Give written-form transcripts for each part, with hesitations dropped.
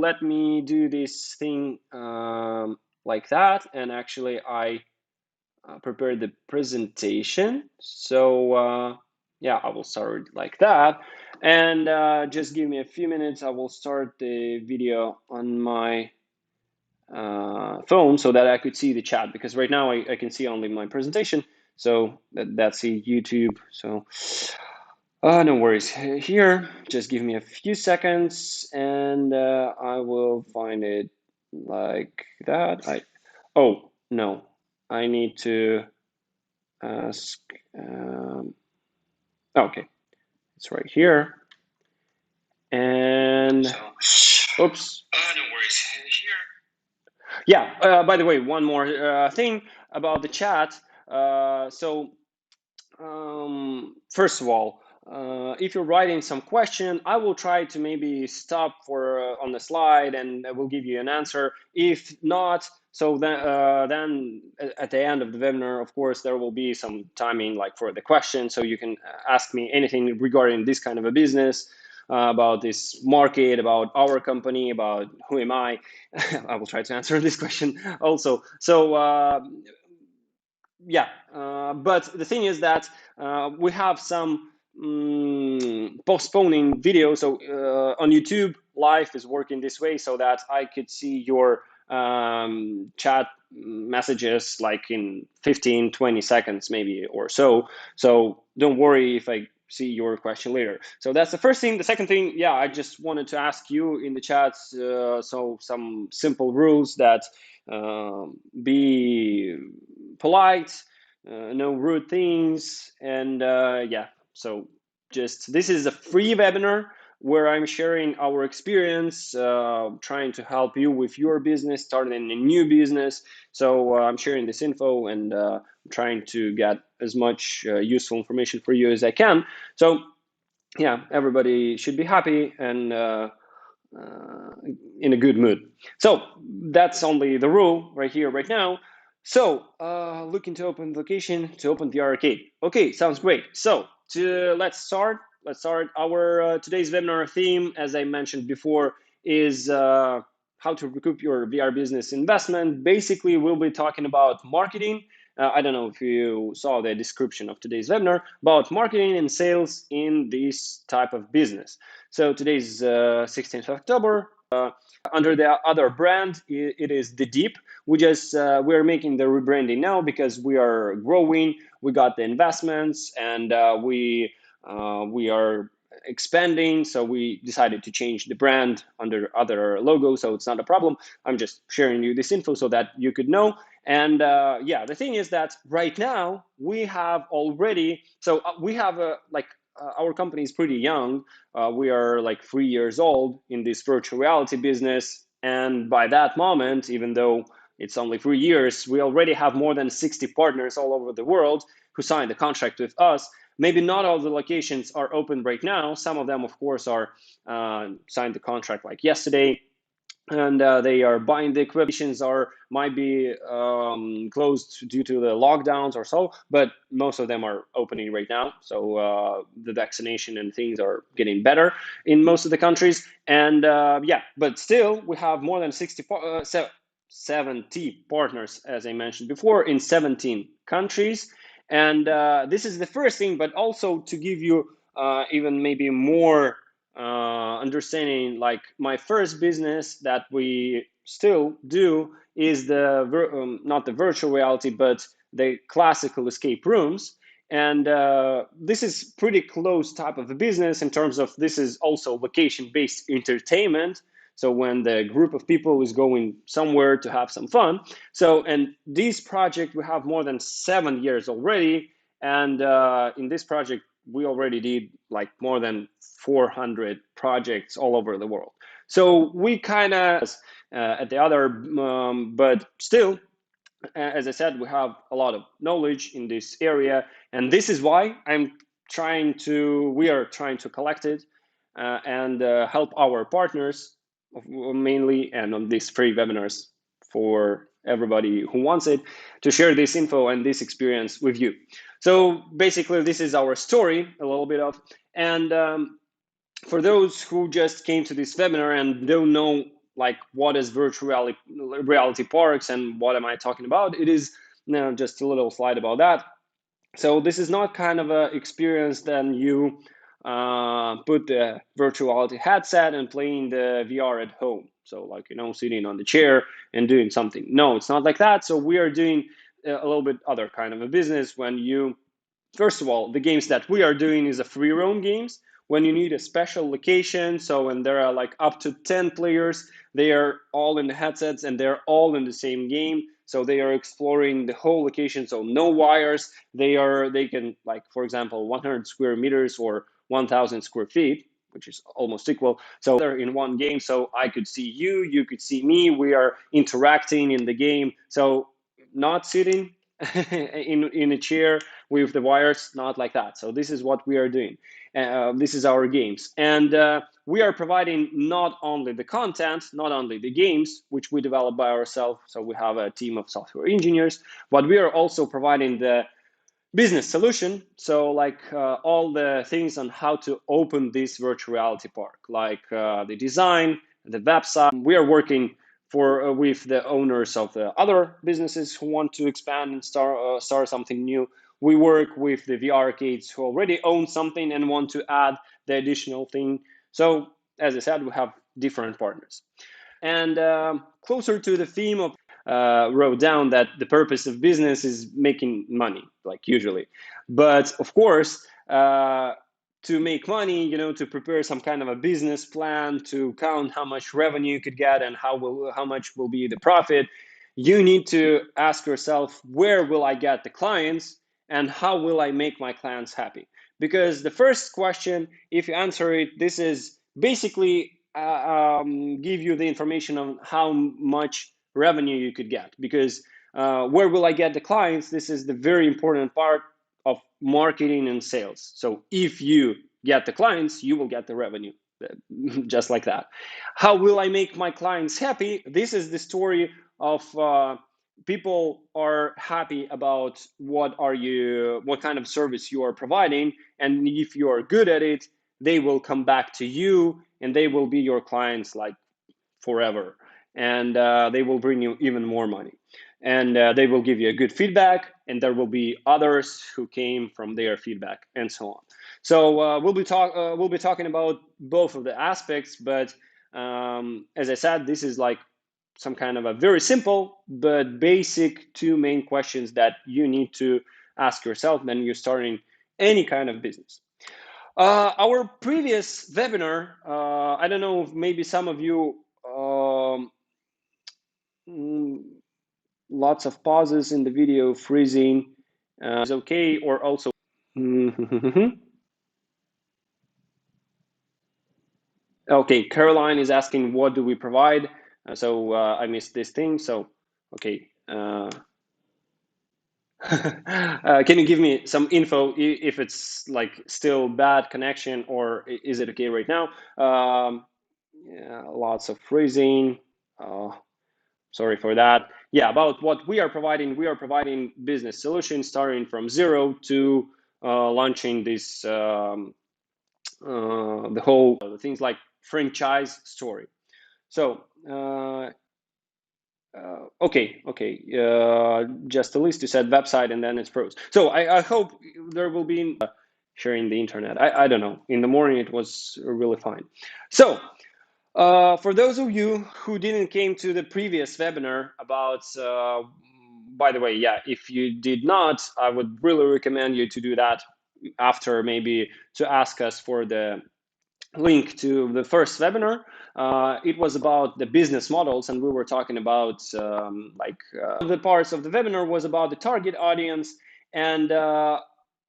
let me do this thing like that. And actually, I prepared the presentation. So yeah, I will start like that. And just give me a few minutes. I will start the video on my phone so that I could see the chat, because right now I can see only my presentation. So that's a YouTube. So no worries here. Just give me a few seconds and I will find it like that. Oh no, I need to ask. Okay, it's right here. And oops. No worries here. Yeah. By the way, one more thing about the chat. First of all, if you're writing some question, I will try to maybe stop for on the slide and I will give you an answer. If not, so then at the end of the webinar, of course, there will be some timing like for the question, so you can ask me anything regarding this kind of a business, about this market, about our company, about who am I. I will try to answer this question also. So yeah, but the thing is that we have some postponing video. So on YouTube, live is working this way so that I could see your chat messages like in 15-20 seconds maybe or so. So don't worry if I see your question later. So that's the first thing. The second thing, yeah, I just wanted to ask you in the chat, so some simple rules that be polite, no rude things, and yeah. So just, this is a free webinar where I'm sharing our experience, trying to help you with your business, starting a new business. So I'm sharing this info and trying to get as much useful information for you as I can. So yeah, everybody should be happy and in a good mood. So that's only the rule right here, right now. So looking to open the location, to open the arcade. Okay, sounds great. So let's start. Our today's webinar theme, as I mentioned before, is how to recoup your VR business investment. Basically, we'll be talking about marketing. I don't know if you saw the description of today's webinar about marketing and sales in this type of business. So today's 16th of October. Under the other brand, it is The Deep. We're making the rebranding now because we are growing. We got the investments and we are expanding. So we decided to change the brand under other logo. So it's not a problem. I'm just sharing you this info so that you could know. And yeah, the thing is that right now we have already, so we have our company is pretty young. We are like 3 years old in this virtual reality business. And by that moment, even though it's only 3 years, we already have more than 60 partners all over the world who signed a contract with us. Maybe not all the locations are open right now. Some of them, of course, are signed the contract like yesterday, and they are buying the equipment. Might be closed due to the lockdowns or so, but most of them are opening right now. So the vaccination and things are getting better in most of the countries. And yeah, but still we have more than 70 partners, as I mentioned before, in 17 countries. And this is the first thing, but also to give you even maybe more understanding, like my first business that we still do is not the virtual reality, but the classical escape rooms. And this is pretty close type of a business in terms of this is also location-based entertainment. So when the group of people is going somewhere to have some fun. So, and this project, we have more than 7 years already. And in this project, we already did like more than 400 projects all over the world. So we kind of at the other, but still, as I said, we have a lot of knowledge in this area, and this is why we are trying to collect it and help our partners mainly, and on these free webinars for everybody who wants it, to share this info and this experience with you. So basically, this is our story, a little bit of, and for those who just came to this webinar and don't know like what is virtual reality parks and what am I talking about, it is just a little slide about that. So this is not kind of a experience then you put the virtual reality headset and playing the VR at home. So like, sitting on the chair and doing something. No, it's not like that. So we are doing a little bit other kind of a business when you, first of all, the games that we are doing is a free roam games when you need a special location. So when there are like up to 10 players, they are all in the headsets and they're all in the same game. So they are exploring the whole location. So no wires. They can, like, for example, 100 square meters or 1,000 square feet, which is almost equal. So they're in one game. So I could see you, you could see me. We are interacting in the game. So not sitting in a chair with the wires, not like that. So this is what we are doing. This is our games. And we are providing not only the content, not only the games, which we develop by ourselves. So we have a team of software engineers, but we are also providing the business solution. So like all the things on how to open this virtual reality park, like the design, the website. We are working with the owners of the other businesses who want to expand and start something new. We work with the VR arcades who already own something and want to add the additional thing. So as I said, we have different partners. And closer to the theme of wrote down that the purpose of business is making money, like usually. But of course, to make money, to prepare some kind of a business plan, to count how much revenue you could get and how much will be the profit, you need to ask yourself, where will I get the clients and how will I make my clients happy? Because the first question, if you answer it, this is basically give you the information on how much revenue you could get. Because where will I get the clients? This is the very important part of marketing and sales. So if you get the clients, you will get the revenue, just like that. How will I make my clients happy? This is the story of people are happy about what kind of service you are providing, and if you are good at it, they will come back to you and they will be your clients like forever, and they will bring you even more money, and they will give you a good feedback, and there will be others who came from their feedback, and so on. So we'll be talking about both of the aspects, but as I said, this is like some kind of a very simple but basic two main questions that you need to ask yourself when you're starting any kind of business. Our previous webinar, I don't know, maybe some of you, mm, lots of pauses in the video, freezing, is okay, or also. Okay, Caroline is asking, what do we provide? So I missed this thing. So, okay. Can you give me some info if it's like still bad connection, or is it okay right now? Yeah, lots of freezing. Sorry for that. Yeah, about what we are providing business solutions starting from zero to launching this the whole things like franchise story. So okay, just a list. You said website and then it's pros. So I hope there will be sharing the internet. I don't know. In the morning it was really fine. So for those of you who didn't came to the previous webinar about, by the way, yeah, if you did not, I would really recommend you to do that after, maybe to ask us for the link to the first webinar. It was about the business models, and we were talking about the parts of the webinar was about the target audience, and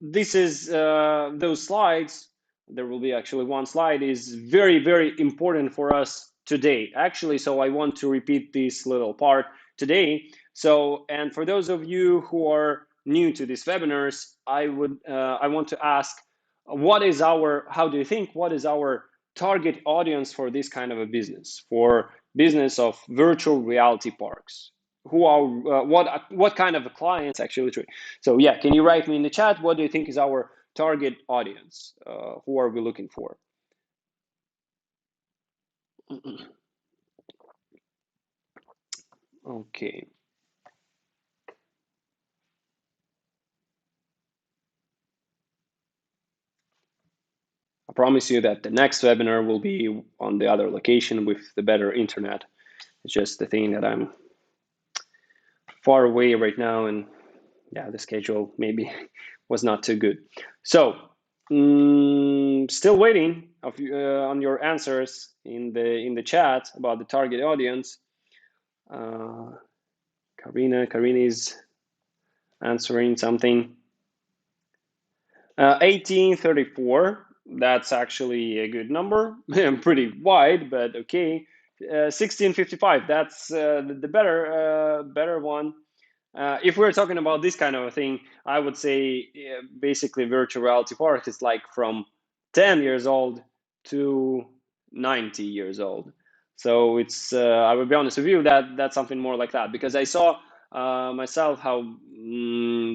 this is those slides. There will be actually one slide is very, very important for us today, actually. So I want to repeat this little part today. So, and for those of you who are new to these webinars, I want to ask, how do you think, what is our target audience for this kind of a business, for business of virtual reality parks? Who are, what kind of clients actually? So yeah, can you write me in the chat, what do you think is our target audience? Who are we looking for? Okay. I promise you that the next webinar will be on the other location with the better internet. It's just the thing that I'm far away right now, and yeah, the schedule maybe was not too good. So, still waiting on your answers in the chat about the target audience. Karina is answering something. 1834. That's actually a good number. Pretty wide, but okay. 1655. That's the better one. If we're talking about this kind of a thing, I would say basically virtual reality park is like from 10 years old to 90 years old. So it's I would be honest with you that that's something more like that, because I saw myself how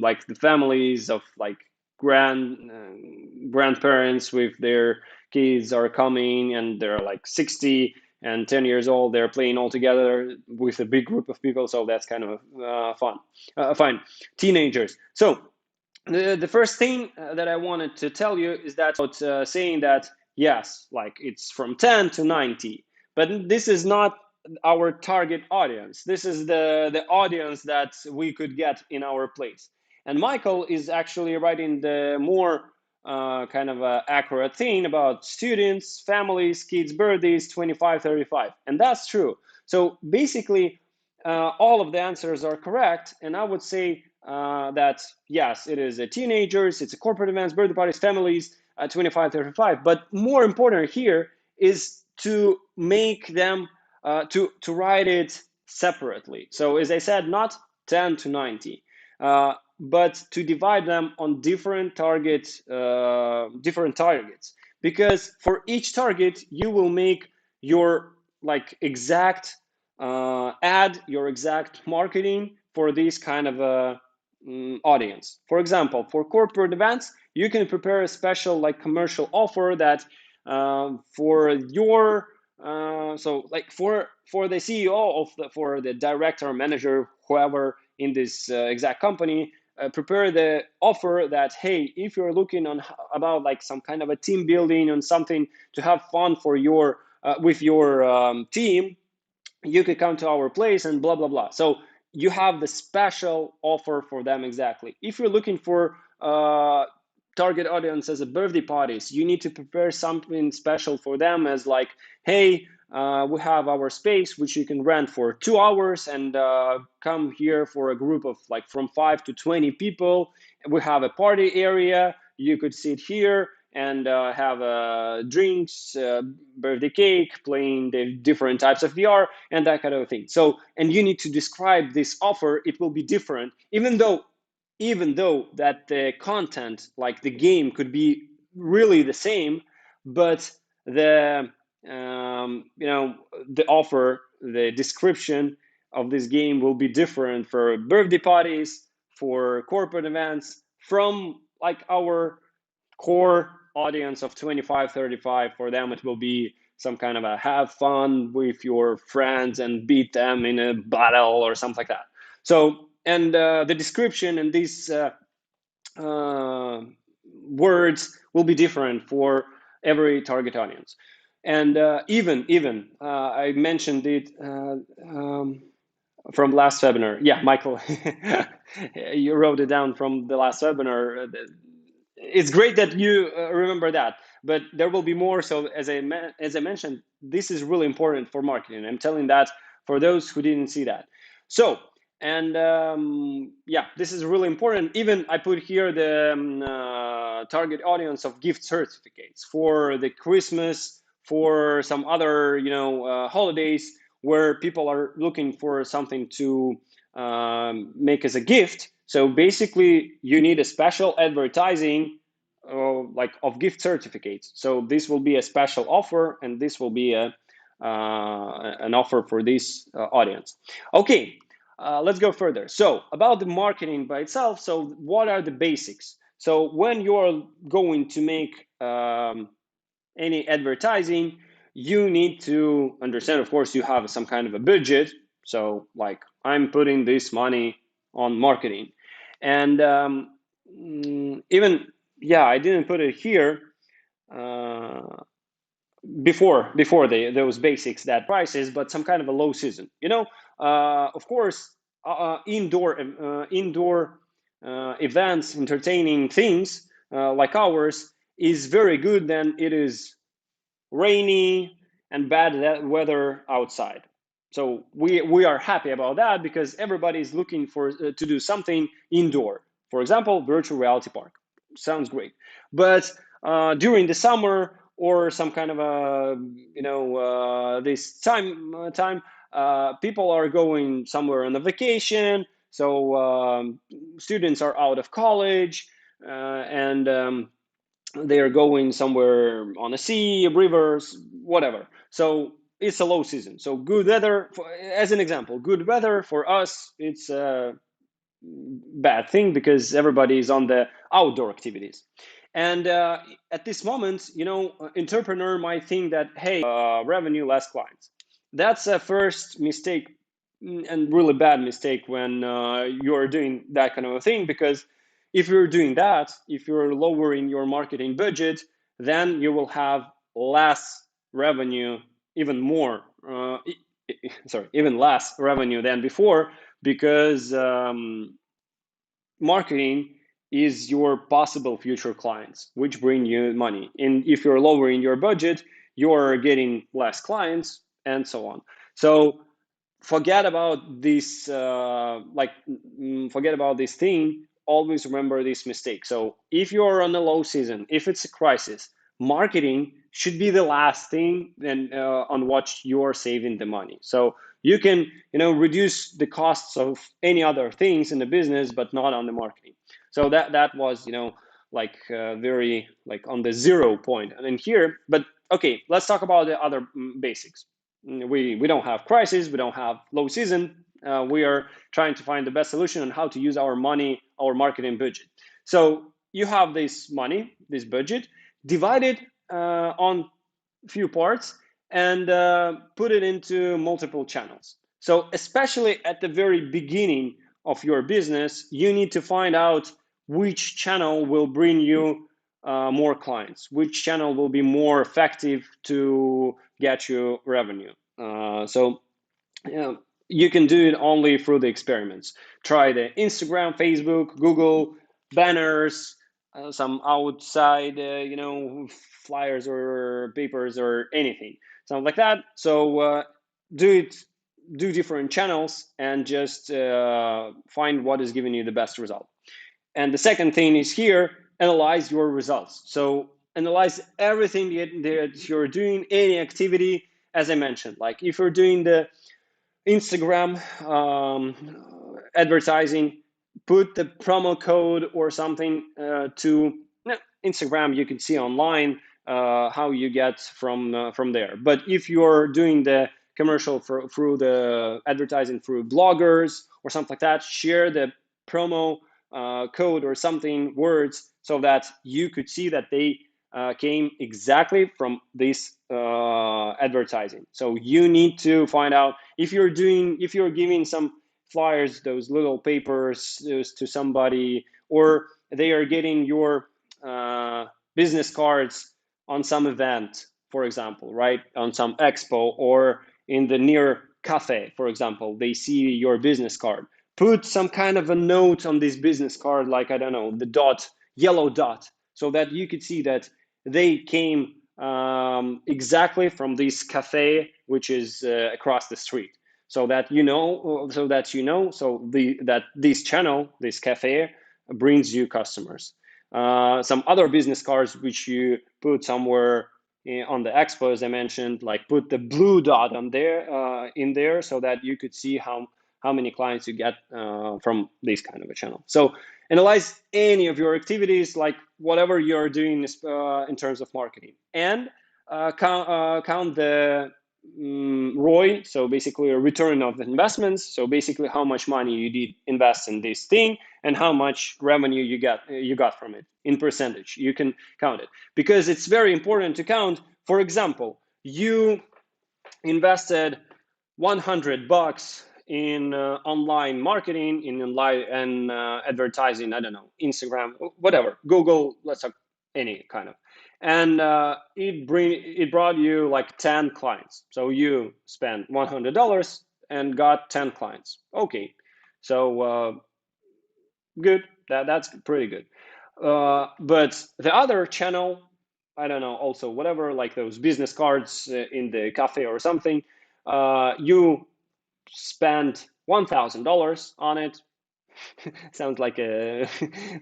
like the families of like grandparents with their kids are coming, and they're like 60 and 10 years old, they're playing all together with a big group of people. So that's kind of fine. Teenagers. So the first thing that I wanted to tell you is that saying that yes, like it's from 10 to 90, but this is not our target audience. This is the audience that we could get in our place. And Michael is actually writing the more kind of accurate thing about students, families, kids' birthdays, 25, 35. And that's true. So basically, all of the answers are correct. And I would say that yes, it is a teenagers, it's a corporate events, birthday parties, families, 25, 35. But more important here is to make them to write it separately. So as I said, not 10 to 90, but to divide them on different targets, because for each target you will make your like exact ad, your exact marketing for this kind of a audience. For example, for corporate events, you can prepare a special like commercial offer that for your so like for the CEO of for the director or manager, whoever in this exact company, prepare the offer that, hey, if you're looking on about like some kind of a team building and something to have fun for your with your team, you could come to our place and blah blah blah. So you have the special offer for them. Exactly. If you're looking for target audience as a birthday parties, you need to prepare something special for them, as like, hey, we have our space which you can rent for 2 hours, and come here for a group of like from 5 to 20 people. We have a party area, you could sit here and have drinks, birthday cake, playing the different types of VR, and that kind of thing. So, and you need to describe this offer. It will be different, even though that the content, like the game, could be really the same, but the the offer, the description of this game will be different for birthday parties, for corporate events, from like our core audience of 25, 35. For them it will be some kind of a have fun with your friends and beat them in a battle or something like that. So, and the description and these uh, words will be different for every target audience. And even I mentioned it from last webinar. Yeah, Michael, you wrote it down from the last webinar. It's great that you remember that, but there will be more. So as I mentioned, this is really important for marketing. I'm telling that for those who didn't see that. So, and yeah, this is really important. Even I put here the target audience of gift certificates for the Christmas, for some other holidays, where people are looking for something to make as a gift. So basically, you need a special advertising like of gift certificates. So this will be a special offer, and this will be an offer for this audience. Okay, let's go further. So about the marketing by itself. So what are the basics? So when you're going to make any advertising, you need to understand, of course, you have some kind of a budget. So like I'm putting this money on marketing. And even, yeah, I didn't put it here uh, before those basics, that prices, but some kind of a low season. Of course, indoor events, entertaining things like ours is very good than it is rainy and bad weather outside. So we are happy about that because everybody is looking for to do something indoor. For example, virtual reality park sounds great, but during the summer or some kind of a this time people are going somewhere on a vacation. So students are out of college and they are going somewhere on a sea, rivers, whatever. So it's a low season. So good weather, as an example, good weather for us, it's a bad thing because everybody is on the outdoor activities. And at this moment, entrepreneur might think that, hey, revenue, less clients. That's a first mistake, and really bad mistake when you're doing that kind of a thing, because if you're doing that, if you're lowering your marketing budget, then you will have less revenue, even more, even less revenue than before, because marketing is your possible future clients, which bring you money. And if you're lowering your budget, you're getting less clients and so on. So forget about this forget about this thing. Always remember this mistake. So if you're on a low season, if it's a crisis, marketing should be the last thing then on what you're saving the money. So you can reduce the costs of any other things in the business, but not on the marketing. So that was very like on the 0 point and in here. But okay, let's talk about the other basics. We don't have crisis, we don't have low season. We are trying to find the best solution on how to use our money, our marketing budget. So you have this money, this budget, divided on few parts and put it into multiple channels. So especially at the very beginning of your business, you need to find out which channel will bring you more clients, which channel will be more effective to get you revenue. So you can do it only through the experiments. Try the Instagram, Facebook, Google, banners, some outside, flyers or papers or anything, something like that. So do different channels and just find what is giving you the best result. And the second thing is here, analyze your results. So analyze everything that you're doing, any activity, as I mentioned. Like if you're doing the Instagram advertising, put the promo code or something to Instagram. You can see online how you get from there. But if you're doing the commercial through the advertising through bloggers or something like that, share the promo code or something, words, so that you could see that they came exactly from this advertising. So you need to find out if you're giving some flyers, those little papers to somebody, or they are getting your business cards on some event, for example, right, on some expo or in the near cafe, for example, they see your business card. Put some kind of a note on this business card, like, I don't know, the yellow dot, so that you could see that they came exactly from this cafe, which is across the street. So that that this channel, this cafe, brings you customers. Some other business cards which you put somewhere on the expo, as I mentioned, like put the blue dot on there in there, so that you could see how many clients you get from this kind of a channel. So analyze any of your activities, like whatever you're doing in terms of marketing, and count the ROI, so basically a return of the investments. So basically how much money you did invest in this thing and how much revenue you got from it in percentage. You can count it because it's very important to count. For example, you invested $100 in online marketing, in online and advertising. I don't know, Instagram, whatever, Google. Let's talk any kind of. And it brought you like 10 clients. So you spent $100 and got 10 clients. Okay, so good. That's pretty good. But the other channel, I don't know, also whatever, like those business cards in the cafe or something, you spend $1,000 on it. Sounds like a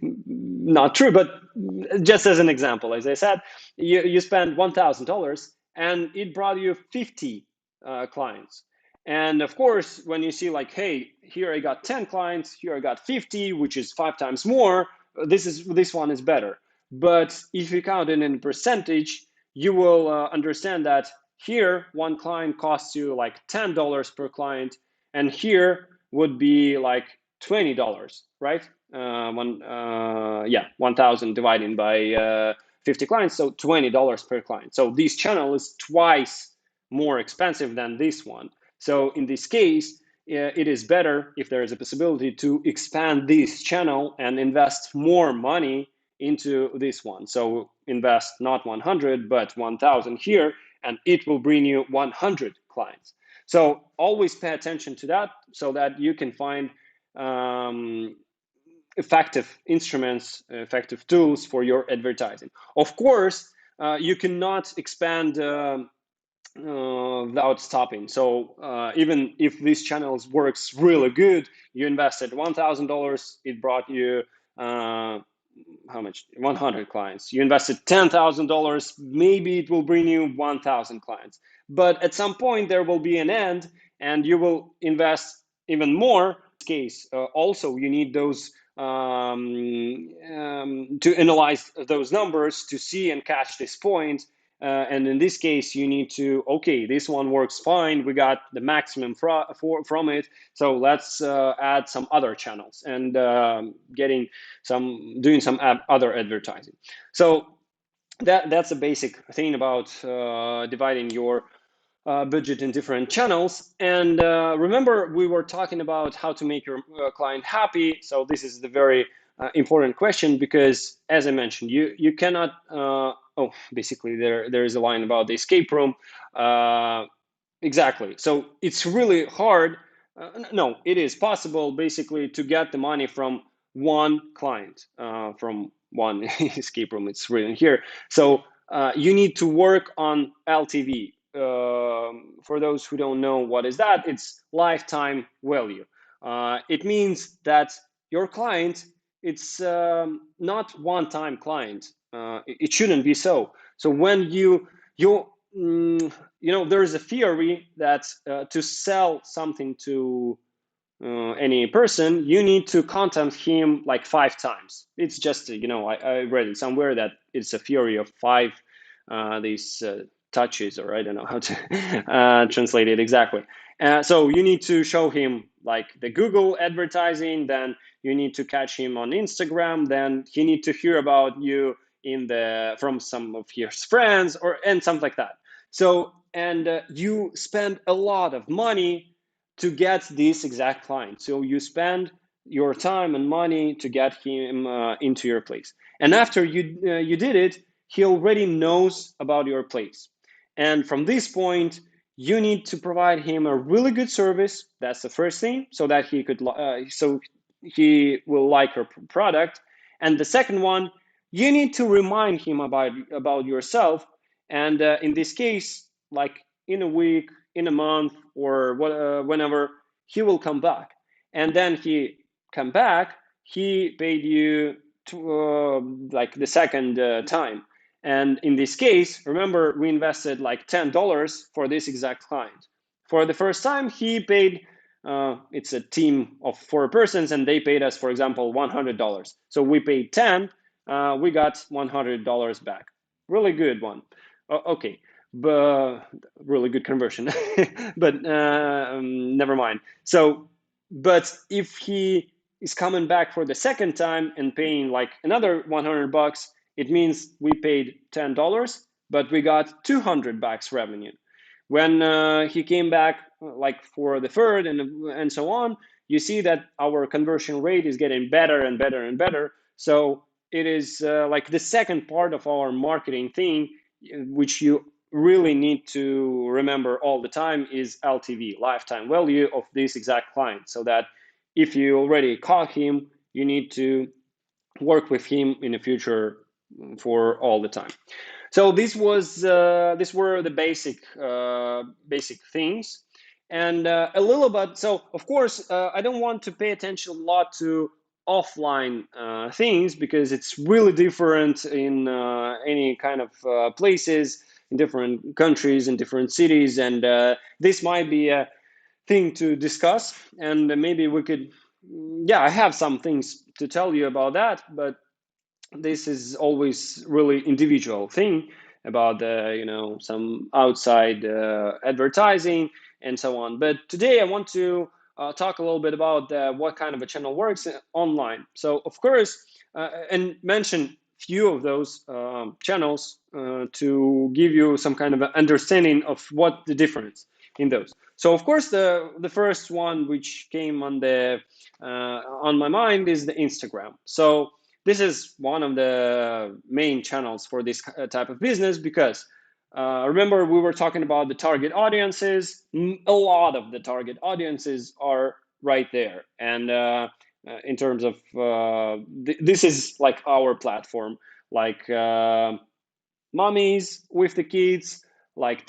not true, but just as an example, as I said, you spend $1,000 and it brought you 50 clients. And of course, when you see like, hey, here I got 10 clients, here I got 50, which is 5 times more, this one is better. But if you count it in percentage, you will understand that here one client costs you like $10 per client, and here would be like $20, right? 1,000 divided by 50 clients, so $20 per client. So this channel is twice more expensive than this one. So in this case, it is better if there is a possibility to expand this channel and invest more money into this one. So invest not 100 but 1,000 here, and it will bring you 100 clients. So always pay attention to that so that you can find effective instruments, effective tools for your advertising. Of course, you cannot expand without stopping. So even if this channel works really good, you invested $1,000, it brought you how much? 100 clients. You invested $10,000, maybe it will bring you 1,000 clients. But at some point there will be an end, and you will invest even more. In this case, also you need those to analyze those numbers to see and catch this point. And in this case, you need to, okay, this one works fine. We got the maximum from it. So let's add some other channels and doing some other advertising. So that's a basic thing about dividing your budget in different channels. And remember, we were talking about how to make your client happy. So this is the very important question, because as I mentioned, you cannot basically there is a line about the escape room. Exactly. So it's really hard. No, it is possible basically to get the money from one client, from one escape room. It's written here. So you need to work on LTV. For those who don't know what is that, it's lifetime value. It means that your client, it's not one-time client. It shouldn't be so. So when there is a theory that to sell something to any person, you need to contact him like 5 times. It's just, I read it somewhere that it's a theory of five, these touches, or I don't know how to translate it exactly. So you need to show him like the Google advertising, then you need to catch him on Instagram, then he need to hear about you from some of his friends and something like that. So, and you spend a lot of money to get this exact client. So you spend your time and money to get him into your place. And after you did it, he already knows about your place. And from this point, you need to provide him a really good service. That's the first thing, so that he will like your product. And the second one, you need to remind him about yourself. And in this case, like in a week, in a month, or whenever, he will come back. And then he come back, he paid you like the second time. And in this case, remember, we invested like $10 for this exact client. For the first time, he paid, it's a team of 4 persons, and they paid us, for example, $100. So we paid 10, we got $100 back. Really good one. Okay, but really good conversion. But never mind. So, but if he is coming back for the second time and paying like another $100, it means we paid $10, but we got $200 revenue. When he came back like for the third and so on, you see that our conversion rate is getting better and better and better. So it is like the second part of our marketing thing, which you really need to remember all the time, is LTV, lifetime value of this exact client. So that if you already caught him, you need to work with him in the future for all the time. So these were the basic things, and a little bit. So of course, I don't want to pay attention a lot to offline things, because it's really different in any kind of places, in different countries, in different cities, and this might be a thing to discuss, and maybe we could. Yeah, I have some things to tell you about that, but this is always really individual thing about some outside advertising and so on. But today I want to talk a little bit about what kind of a channel works online. So of course, and mention few of those channels to give you some kind of an understanding of what the difference in those. So of course, the first one which came on my mind is the Instagram. So this is one of the main channels for this type of business, because remember, we were talking about the target audiences. A lot of the target audiences are right there, and in terms of this is like our platform, like mommies with the kids, like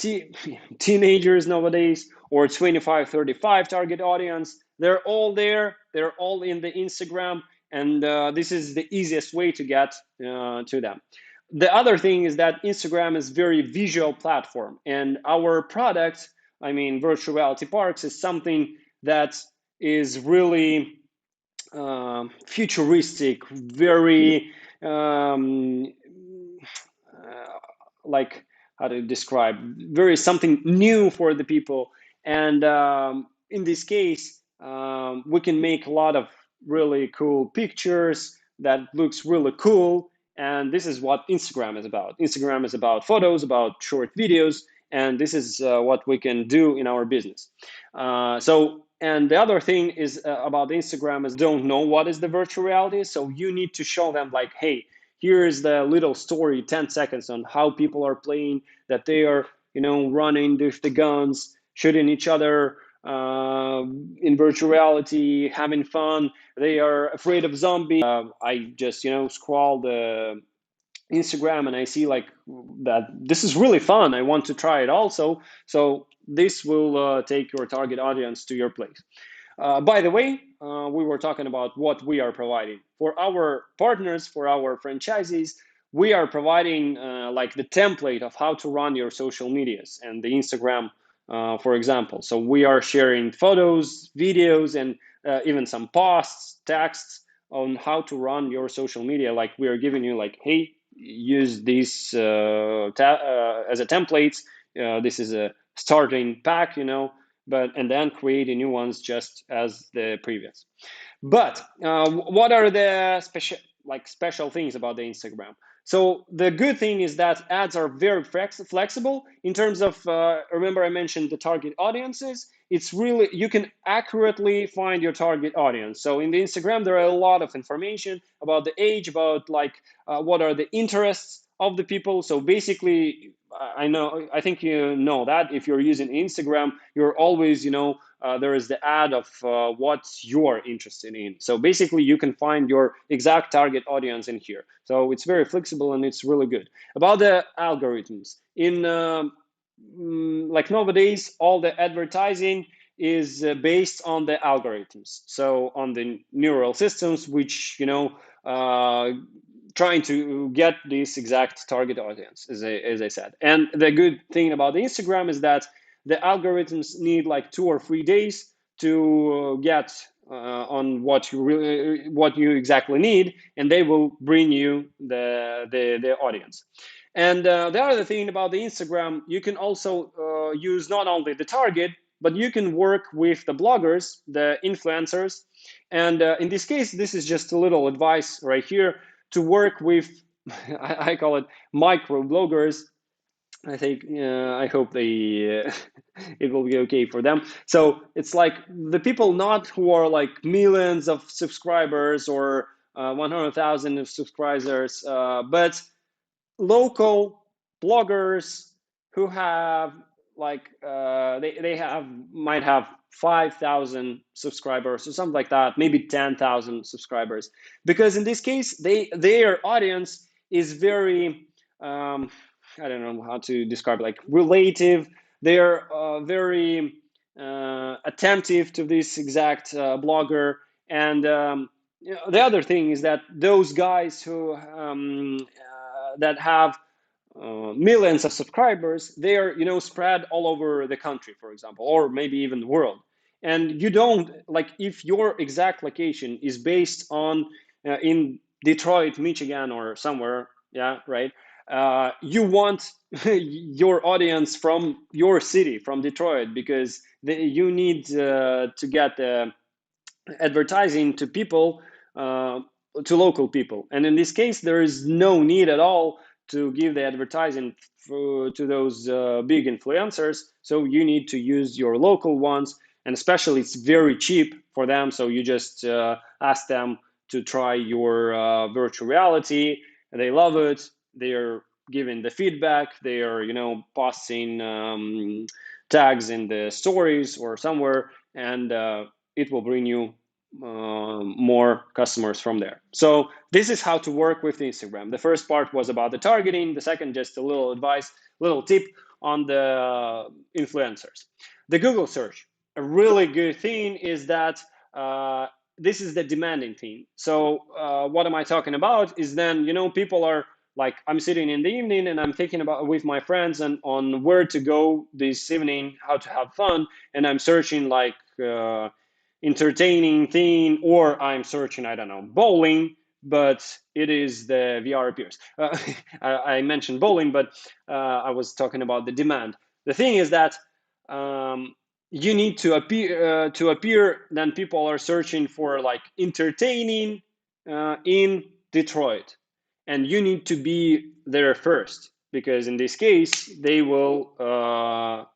teenagers nowadays, or 25-35 target audience. They're all there. They're all in the Instagram, and this is the easiest way to get to them. The other thing is that Instagram is very visual platform, and our product, I mean, virtual reality parks, is something that is really futuristic, very like, how to describe, very something new for the people. And in this case, we can make a lot of really cool pictures that looks really cool. And this is what Instagram is about. Instagram is about photos, about short videos, and this is what we can do in our business. And the other thing is about Instagram is don't know what is the virtual reality. So you need to show them like, hey, here's the little story, 10 seconds on how people are playing, that they are, running with the guns, shooting each other in virtual reality, having fun. They are afraid of zombies. I just, scroll the Instagram and I see like that this is really fun. I want to try it also. So this will take your target audience to your place. By the way, we were talking about what we are providing. For our partners, for our franchisees, we are providing like the template of how to run your social medias and the Instagram, for example. So we are sharing photos, videos, and even some posts, texts on how to run your social media. Like we are giving you like, hey, use this as a template. This is a starting pack, and then create new ones just as the previous. But what are the special things about the Instagram? So the good thing is that ads are very flexible in terms of, remember I mentioned the target audiences. It's really, you can accurately find your target audience. So in the Instagram, there are a lot of information about the age, about like what are the interests of the people. So basically, I think you know that if you're using Instagram, you're always, there is the ad of what you're interested in. So basically, you can find your exact target audience in here. So it's very flexible and it's really good. About the algorithms, in like nowadays, all the advertising is based on the algorithms. So on the neural systems, which trying to get this exact target audience, as I said. And the good thing about the Instagram is that the algorithms need like 2 or 3 days to get on what you exactly need, and they will bring you the audience. And the other thing about the Instagram, you can also use not only the target, but you can work with the bloggers, the influencers. And in this case, this is just a little advice right here, to work with, I call it micro bloggers. I think I hope they it will be okay for them. So it's like the people not who are like millions of subscribers or 100,000 of subscribers, but local bloggers who have like they have might have 5,000 subscribers or something like that, maybe 10,000 subscribers, because in this case their audience is very I don't know how to describe it, like relative. They're very attentive to this exact blogger. And the other thing is that those guys who that have millions of subscribers, they are spread all over the country, for example, or maybe even the world. And you don't like, if your exact location is based on in Detroit, Michigan, or somewhere, yeah, right. You want your audience from your city, from Detroit, because you need to get the advertising to people, to local people. And in this case, there is no need at all to give the advertising to those big influencers. So you need to use your local ones, and especially it's very cheap for them. So you just ask them to try your virtual reality, and they love it. They are giving the feedback. They are, posting tags in the stories or somewhere, and it will bring you more customers from there. So this is how to work with Instagram. The first part was about the targeting. The second, just a little advice, little tip on the influencers. The Google search. A really good thing is that this is the demanding thing. So what am I talking about is then, people are like, I'm sitting in the evening and I'm thinking about with my friends and on where to go this evening, how to have fun. And I'm searching like, entertaining thing, or I'm searching, I don't know, bowling, but it is the VR appears. I mentioned bowling, but I was talking about the demand. The thing is that you need to appear. Then people are searching for like entertaining in Detroit, and you need to be there first, because in this case they will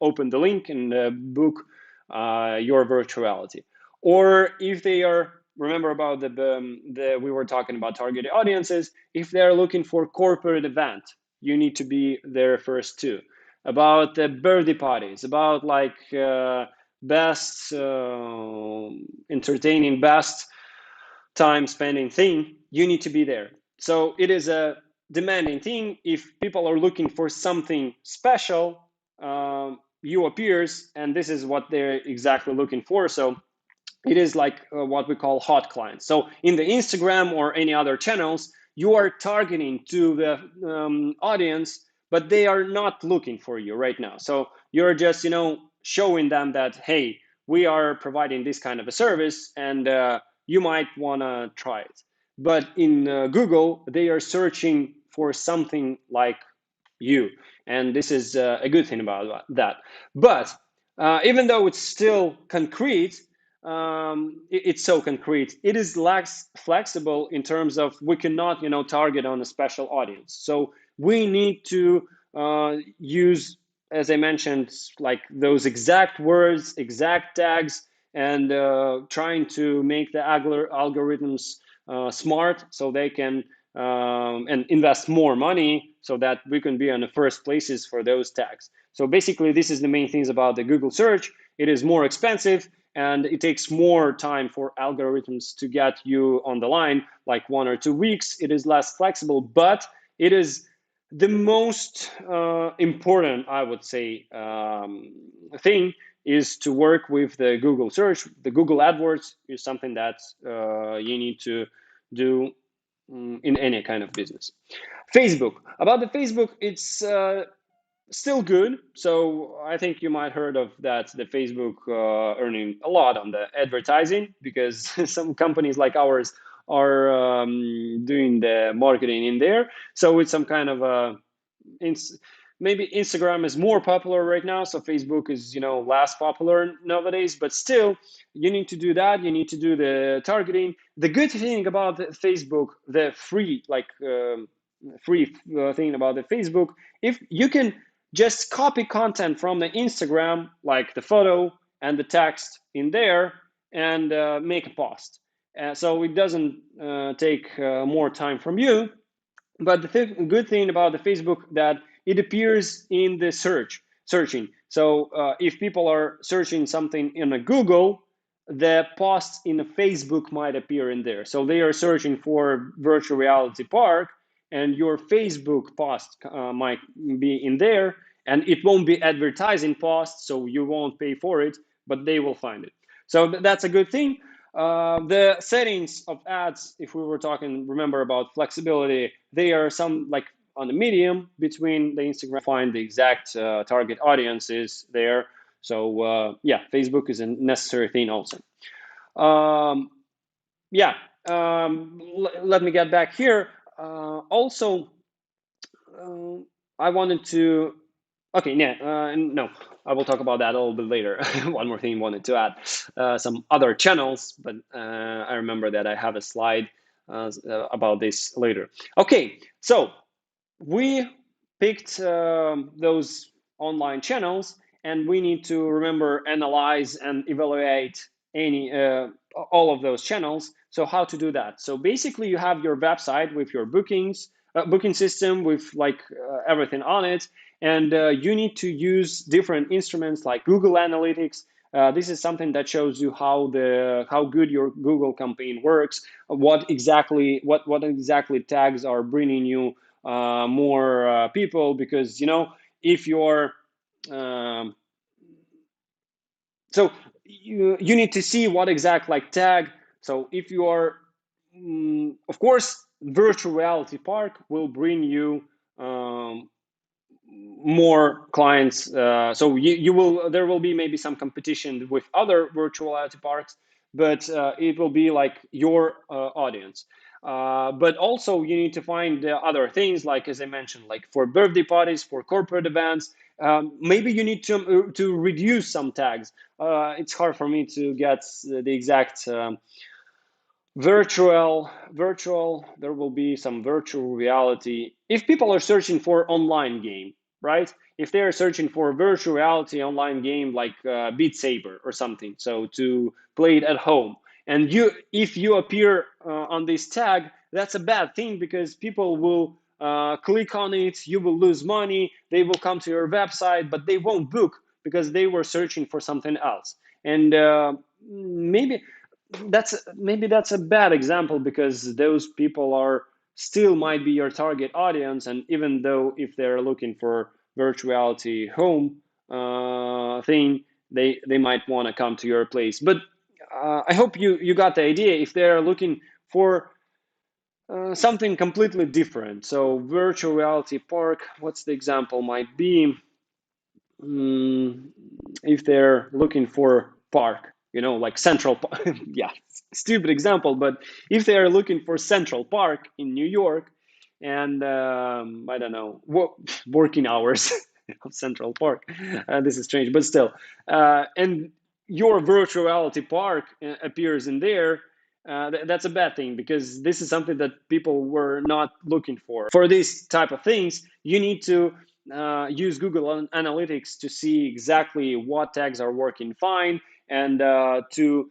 open the link and book your virtuality. Or if they are, remember about the we were talking about targeted audiences, if they're looking for corporate event, you need to be there first too. About the birthday parties, about like best entertaining, best time spending thing, you need to be there. So it is a demanding thing. If people are looking for something special, you appears, and this is what they're exactly looking for. So it is like what we call hot clients. So in the Instagram or any other channels, you are targeting to the audience, but they are not looking for you right now. So you're just, showing them that, hey, we are providing this kind of a service, and you might want to try it. But in Google, they are searching for something like you, and this is a good thing about that. But even though it's still concrete, it's so concrete, it is less flexible in terms of we cannot target on a special audience. So we need to use, as I mentioned, like those exact words, exact tags, and trying to make the algorithms smart, so they can and invest more money so that we can be on the first places for those tags. So basically, this is the main things about the Google search. It is more expensive, and it takes more time for algorithms to get you on the line, like 1 or 2 weeks. It is less flexible, but it is the most important, I would say, thing is to work with the Google search. The Google AdWords is something that you need to do in any kind of business. Facebook. About the Facebook, it's still good. So I think you might heard of that. The Facebook earning a lot on the advertising, because some companies like ours are doing the marketing in there. So it's some kind of a maybe Instagram is more popular right now, so Facebook is less popular nowadays. But still, you need to do that. You need to do the targeting. The good thing about the Facebook, the free thing about the Facebook, if you can just copy content from the Instagram, like the photo and the text in there, and make a post. So it doesn't take more time from you. But the good thing about the Facebook that it appears in the searching. So if people are searching something in a Google, the posts in a Facebook might appear in there. So they are searching for virtual reality park, and your Facebook post might be in there, and it won't be advertising posts, so you won't pay for it, but they will find it. So that's a good thing. The settings of ads, if we were talking, remember about flexibility, they are some like on the medium between the Instagram, find the exact target audiences there. So yeah, Facebook is a necessary thing also. Um, yeah, let me get back here. Also, uh, I wanted to. Okay, yeah, no, I will talk about that a little bit later. One more thing I wanted to add, some other channels, but I remember that I have a slide about this later. Okay, so we picked those online channels, and we need to remember, analyze and evaluate any all of those channels. So how to do that? So basically you have your website with your booking system with like everything on it, and you need to use different instruments like Google Analytics. This is something that shows you how good your Google campaign works, what exactly tags are bringing you more people, because if you're um, so you need to see what exact like tag. So if you are of course virtual reality park will bring you more clients. So you will there will be maybe some competition with other virtual reality parks, but it will be like your audience. But also you need to find other things, like as I mentioned, like for birthday parties, for corporate events. Maybe you need to reduce some tags. It's hard for me to get the exact virtual there will be some virtual reality if people are searching for online game, right? If they are searching for a virtual reality online game like Beat Saber or something, so to play it at home, and if you appear on this tag, that's a bad thing, because people will click on it, you will lose money, they will come to your website, but they won't book because they were searching for something else. And maybe that's a bad example, because those people are still might be your target audience, and even though if they're looking for virtual reality home thing, they might want to come to your place. But I hope you got the idea. If they're looking for something completely different, so virtual reality park, what's the example might be? mm, if they're looking for park, like Central Park. Yeah, stupid example, but if they are looking for Central Park in New York, and I don't know, working hours of Central Park, this is strange, but still, and your virtual reality park appears in there, that's a bad thing, because this is something that people were not looking for. For these type of things, you need to use Google Analytics to see exactly what tags are working fine, and to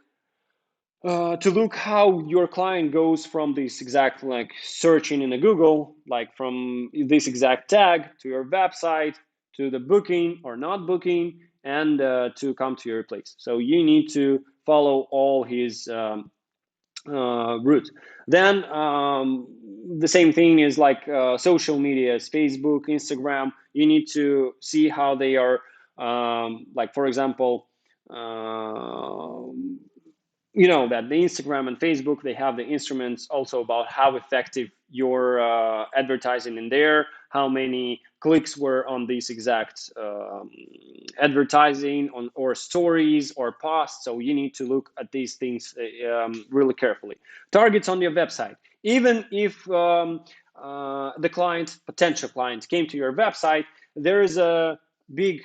look how your client goes from this exact like searching in a Google, like from this exact tag to your website, to the booking or not booking, and to come to your place. So you need to follow all his route. Then the same thing is like social medias, Facebook, Instagram. You need to see how they are, like for example, that the Instagram and Facebook, they have the instruments also about how effective your advertising in there, how many clicks were on these exact advertising on or stories or posts. So you need to look at these things really carefully. Targets on your website. Even if the potential client came to your website, there is a big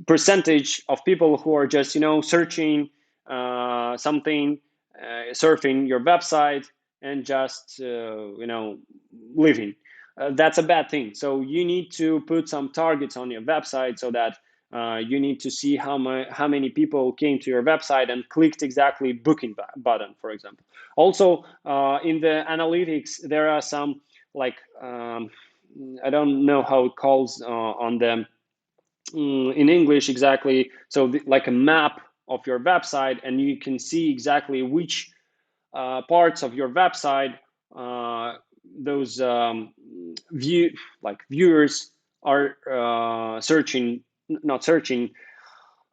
percentage of people who are just searching something, surfing your website, and just leaving. that's a bad thing. So you need to put some targets on your website so that you need to see how many people came to your website and clicked exactly booking button, for example. Also, in the analytics, there are some like I don't know how it calls on them in English exactly. So like a map of your website, and you can see exactly which parts of your website those viewers are searching, not searching,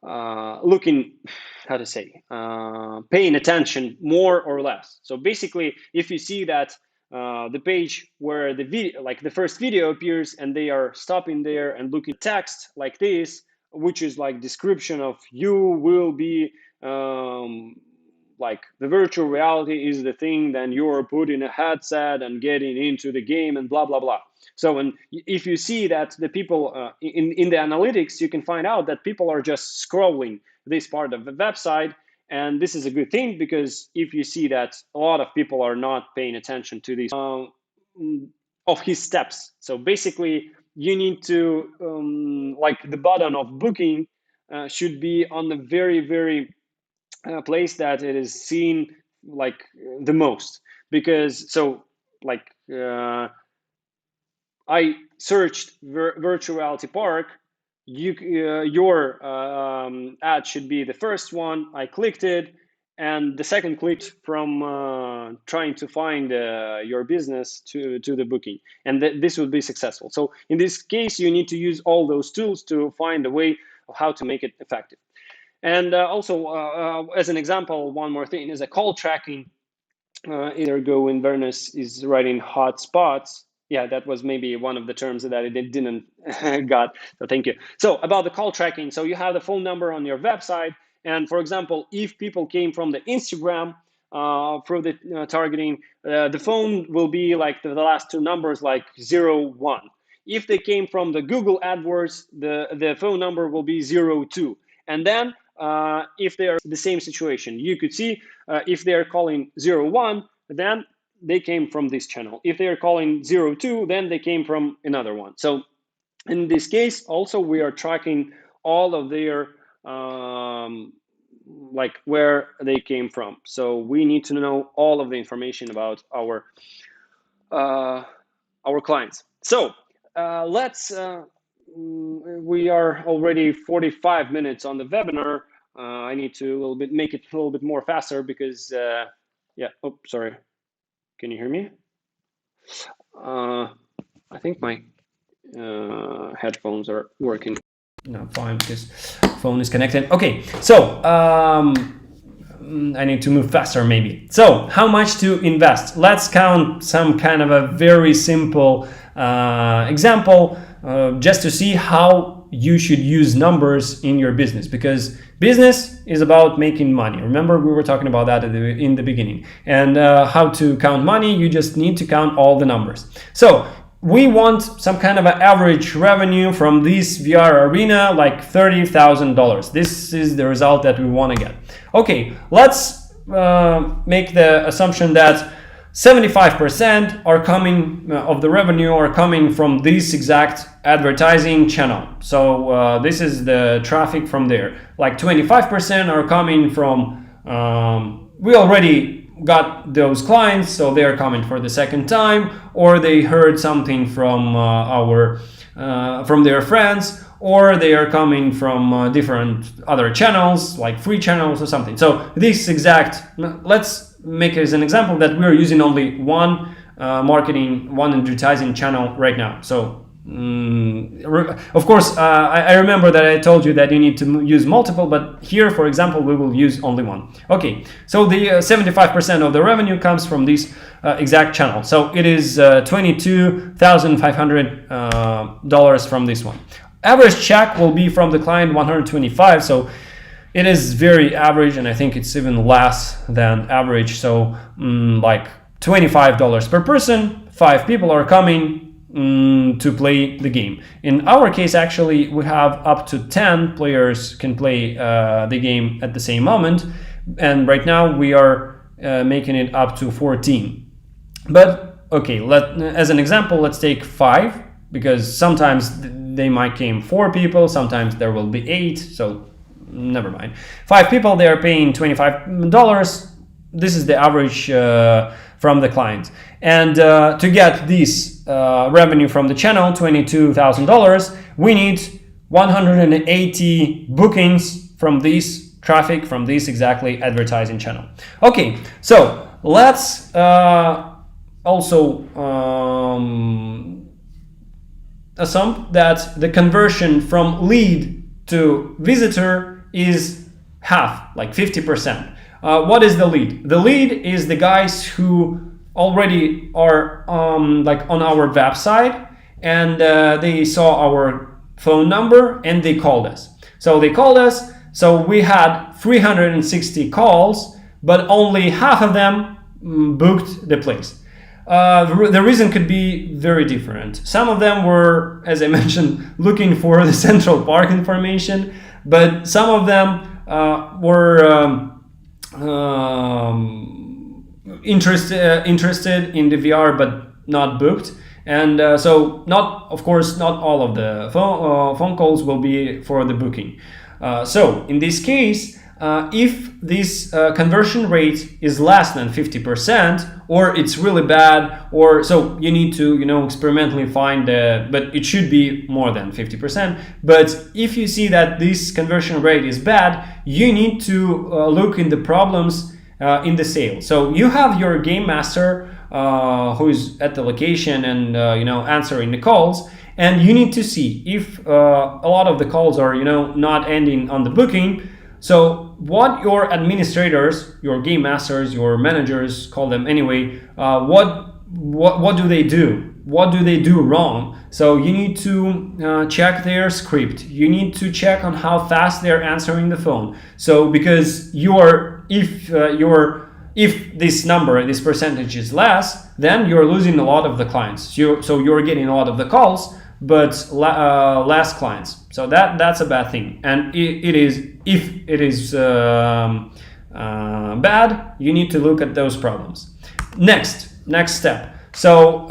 looking, how to say, paying attention more or less. So basically, if you see that the page where the video, like the first video appears, and they are stopping there and looking at text like this, which is like description of you will be like the virtual reality is the thing, then you're putting a headset and getting into the game and blah blah blah. So, and if you see that the people in the analytics, you can find out that people are just scrolling this part of the website. And this is a good thing, because if you see that a lot of people are not paying attention to these of his steps. So basically, you need to like the button of booking should be on the very place that it is seen like the most. Because so like I searched virtual reality park, your ad should be the first one. I clicked it, and the second clicked from trying to find your business to the booking, and this would be successful. So in this case, you need to use all those tools to find a way of how to make it effective. And also, as an example, one more thing is a call tracking. Ergo Inverness is writing hot spots. Yeah, that was maybe one of the terms that it didn't got. So thank you. So about the call tracking, so you have the phone number on your website, and for example, if people came from the Instagram through the targeting, the phone will be like the last two numbers, like 01. If they came from the Google AdWords, the phone number will be 02. And then if they are the same situation, you could see if they are calling 01, then they came from this channel. If they are calling 02, then they came from another one. So in this case, also we are tracking all of their like where they came from. So we need to know all of the information about our clients. So let's we are already 45 minutes on the webinar. I need to make it a little bit more faster because yeah. Oh, sorry. Can you hear me? I think my headphones are working. No, fine, because phone is connected. Okay, so I need to move faster maybe. So how much to invest? Let's count some kind of a very simple example just to see how you should use numbers in your business, because business is about making money. Remember, we were talking about that in the beginning. And how to count money, you just need to count all the numbers. So we want some kind of an average revenue from this VR arena, like $30,000. This is the result that we want to get. Okay, let's make the assumption that 75% are coming of the revenue are coming from this exact advertising channel. So this is the traffic from there. Like 25% are coming from, we already got those clients, so they are coming for the second time, or they heard something from from their friends, or they are coming from different other channels, like free channels or something. So this exact, let's make it as an example that we're using only one one advertising channel right now. So of course, I remember that I told you that you need to use multiple, but here, for example, we will use only one. Okay, so the 75% of the revenue comes from this exact channel. So it is $22,500 from this one. Average check will be from the client 125. So it is very average, and I think it's even less than average. So like $25 per person. 5 people are coming to play the game. In our case, actually, we have up to 10 players can play the game at the same moment, and right now we are making it up to 14. But okay, as an example, let's take 5, because sometimes they might came 4 people, sometimes there will be 8, so never mind. 5 people, they are paying $25. This is the average from the client. And to get this revenue from the channel, $22,000, we need 180 bookings from this traffic, from this exactly advertising channel. Okay, so let's also assume that the conversion from lead to visitor is half, like 50%. What is the lead? The lead is the guys who already are like on our website, and they saw our phone number and they called us. So they called us, so we had 360 calls, but only half of them booked the place. The reason could be very different. Some of them were, as I mentioned, looking for the Central Park information, but some of them were interested in the VR but not booked. And so of course not all of the phone calls will be for the booking. So in this case, if this conversion rate is less than 50%, or it's really bad, or so you need to experimentally find but it should be more than 50%. But if you see that this conversion rate is bad, you need to look in the problems in the sale. So you have your game master who is at the location and answering the calls, and you need to see if a lot of the calls are not ending on the booking. So what your administrators, your game masters, your managers, call them anyway, what do they do? What do they do wrong? So you need to check their script. You need to check on how fast they're answering the phone. So because if this number, this percentage is less, then you're losing a lot of the clients. So you're getting a lot of the calls, but less clients. So that's a bad thing. And if it is bad, you need to look at those problems. Next step. So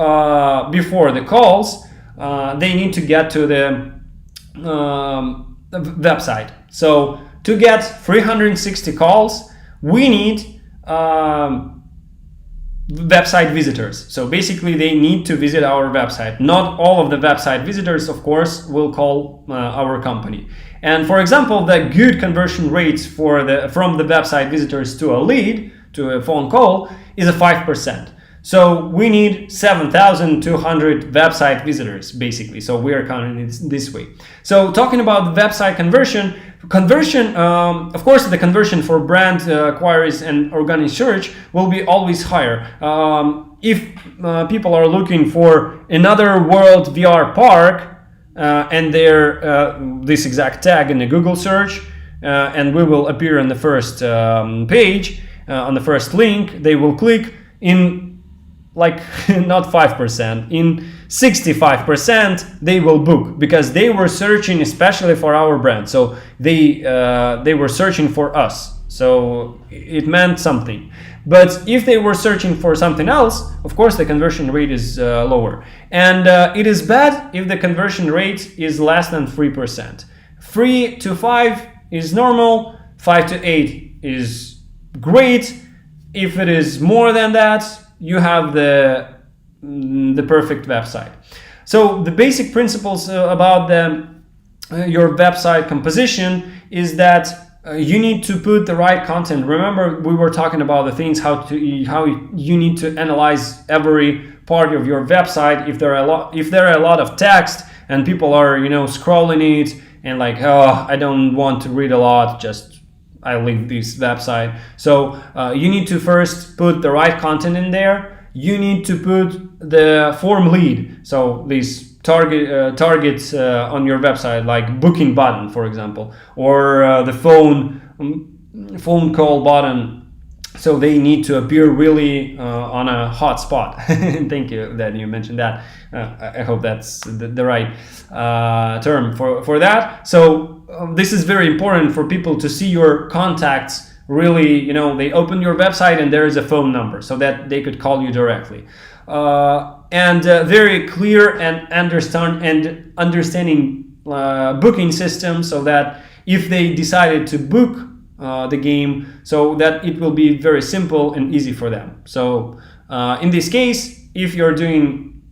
before the calls, they need to get to the website. So to get 360 calls, we need website visitors. So basically they need to visit our website. Not all of the website visitors, of course, will call our company. And for example, the good conversion rates from the website visitors to a lead, to a phone call, is a 5%. So we need 7,200 website visitors, basically. So we are counting it this way. So talking about the website conversion, of course, the conversion for brand queries and organic search will be always higher. If people are looking for another world VR park and they're this exact tag in the Google search, and we will appear on the first page, on the first link, they will click in like not 5%, in 65% they will book, because they were searching especially for our brand. So they were searching for us, so it meant something. But if they were searching for something else, of course the conversion rate is lower. And it is bad if the conversion rate is less than 3%. 3 to 5 is normal, 5 to 8 is great. If it is more than that, you have the perfect website. So the basic principles about your website composition is that you need to put the right content. Remember, we were talking about the things how you need to analyze every part of your website. If there are a lot of text and people are scrolling it and like, oh, I don't want to read a lot, just I leave this website. So you need to first put the right content in there. You need to put the form lead. So these targets on your website, like booking button, for example, or the phone call button. So they need to appear really on a hot spot. Thank you that you mentioned that. I hope that's the right term for that. So this is very important for people to see your contacts. Really, they open your website and there is a phone number so that they could call you directly. and very clear and understanding booking system, so that if they decided to book the game, so that it will be very simple and easy for them. So in this case, if you're doing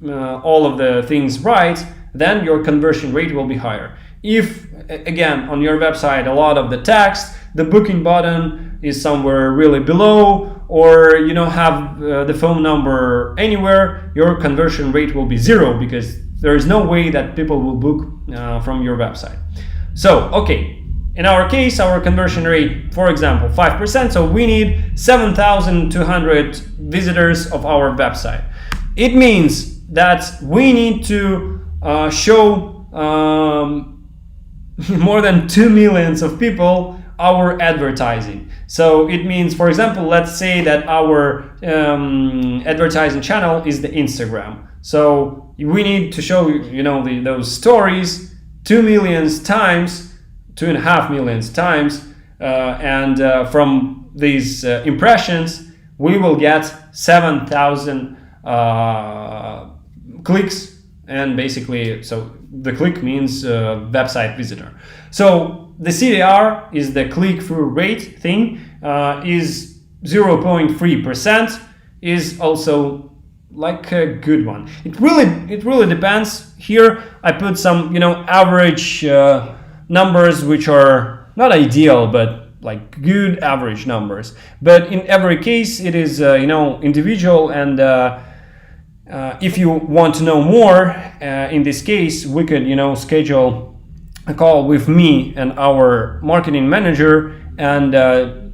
all of the things right, then your conversion rate will be higher. If, again, on your website a lot of the text, the booking button is somewhere really below, or you don't have the phone number anywhere, your conversion rate will be zero, because there is no way that people will book from your website. So, okay, in our case, our conversion rate, for example, 5%, so we need 7,200 visitors of our website. It means that we need to show more than 2 million of people our advertising. So it means, for example, let's say that our advertising channel is the Instagram. So we need to show, those stories 2 million times, 2.5 million times, and from these impressions, we will get 7,000 clicks. And basically, so the click means website visitor. So the CTR is the click-through rate thing, is 0.3%, is also like a good one. It really depends. Here I put some average numbers, which are not ideal, but like good average numbers. But in every case, it is individual, and if you want to know more, in this case, we could schedule a call with me and our marketing manager, and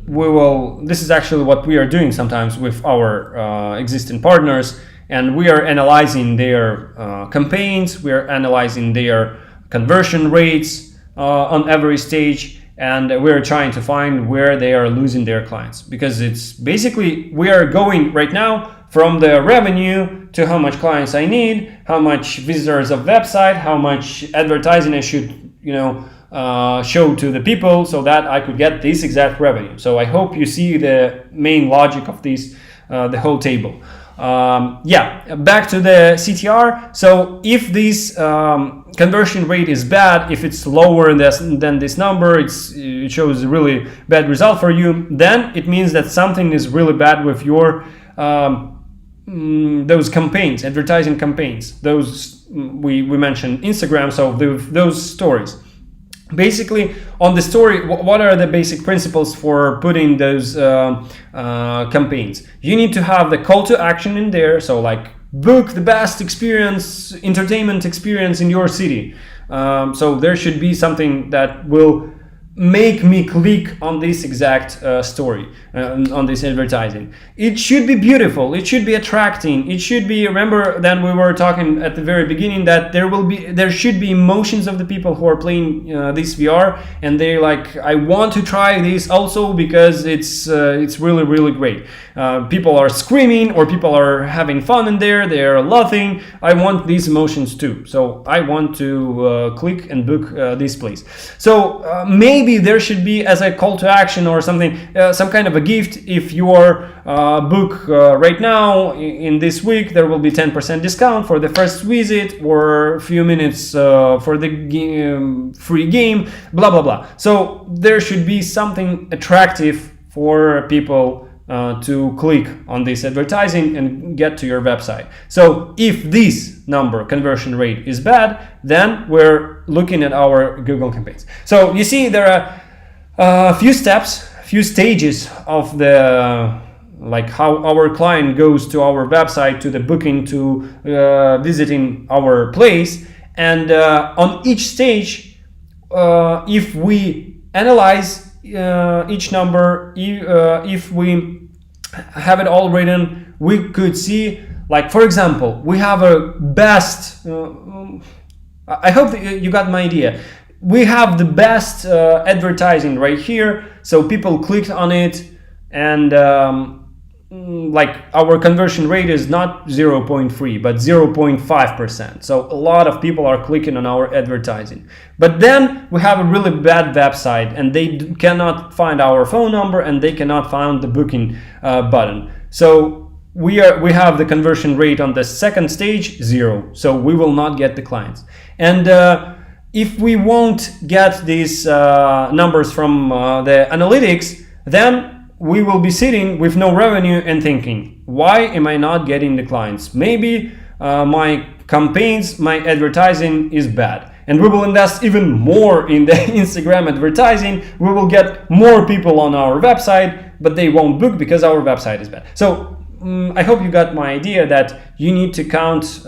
we will. This is actually what we are doing sometimes with our existing partners, and we are analyzing their campaigns, we are analyzing their conversion rates on every stage, and we're trying to find where they are losing their clients, because it's basically we are going right now from the revenue to how much clients I need, how much visitors of website, how much advertising I should show to the people, so that I could get this exact revenue. So I hope you see the main logic of this, the whole table. Back to the CTR. So if this conversion rate is bad, if it's lower than this number, it shows a really bad result for you, then it means that something is really bad with your those campaigns, advertising campaigns. Those we mentioned Instagram, so those stories. Basically, on the story, what are the basic principles for putting those campaigns? You need to have the call to action in there, so like book the best entertainment experience in your city. So there should be something that will make me click on this exact story, on this advertising. It should be beautiful, it should be attracting, it should be, remember that we were talking at the very beginning that there should be emotions of the people who are playing this VR, and they're like, I want to try this also because it's really, really great. People are screaming, or people are having fun in there, they are laughing. I want these emotions too, so I want to click and book this place. So maybe there should be, as a call to action or something, some kind of a gift. If your book right now in this week, there will be 10% discount for the first visit, or a few minutes for the free game, blah blah blah. So there should be something attractive for people to click on this advertising and get to your website. So if this number, conversion rate, is bad, then we're looking at our Google campaigns. So you see, there are a few steps, few stages of the like how our client goes to our website, to the booking, to visiting our place, and on each stage, if we analyze each number, if we have it all written, we could see, like, for example, we have a best, I hope that you got my idea. We have the best advertising right here, so people clicked on it, and like our conversion rate is not 0.3 but 0.5%, so a lot of people are clicking on our advertising. But then we have a really bad website, and they cannot find our phone number, and they cannot find the booking button. So we have the conversion rate on the second stage 0, so we will not get the clients. And if we won't get these numbers from the analytics, then we will be sitting with no revenue and thinking, why am I not getting the clients? Maybe my campaigns, my advertising is bad. And we will invest even more in the Instagram advertising. We will get more people on our website, but they won't book because our website is bad. So I hope you got my idea that you need to count,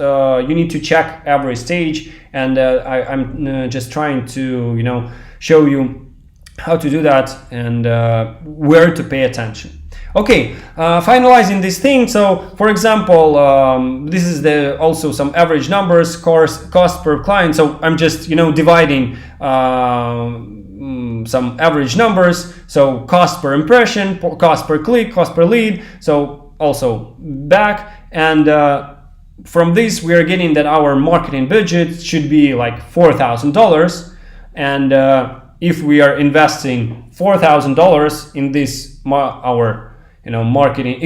you need to check every stage, and I'm just trying to show you how to do that and where to pay attention. Okay, finalizing this thing. So, for example, this is also some average numbers, cost per client. So I'm just dividing some average numbers. So cost per impression, cost per click, cost per lead. So also back, and from this we are getting that our marketing budget should be like $4,000, and if we are investing $4,000 in this our marketing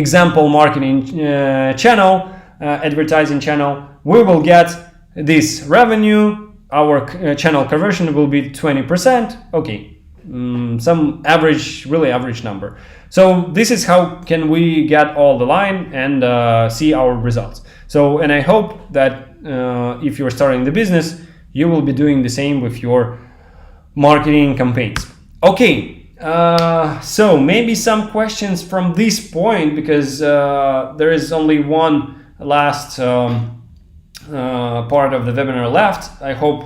channel, advertising channel, we will get this revenue. Our channel conversion will be 20%. Okay, some really average number. So this is how can we get all the line and see our results. So, and I hope that if you're starting the business, you will be doing the same with your marketing campaigns. Okay. So maybe some questions from this point, because there is only one last part of the webinar left. I hope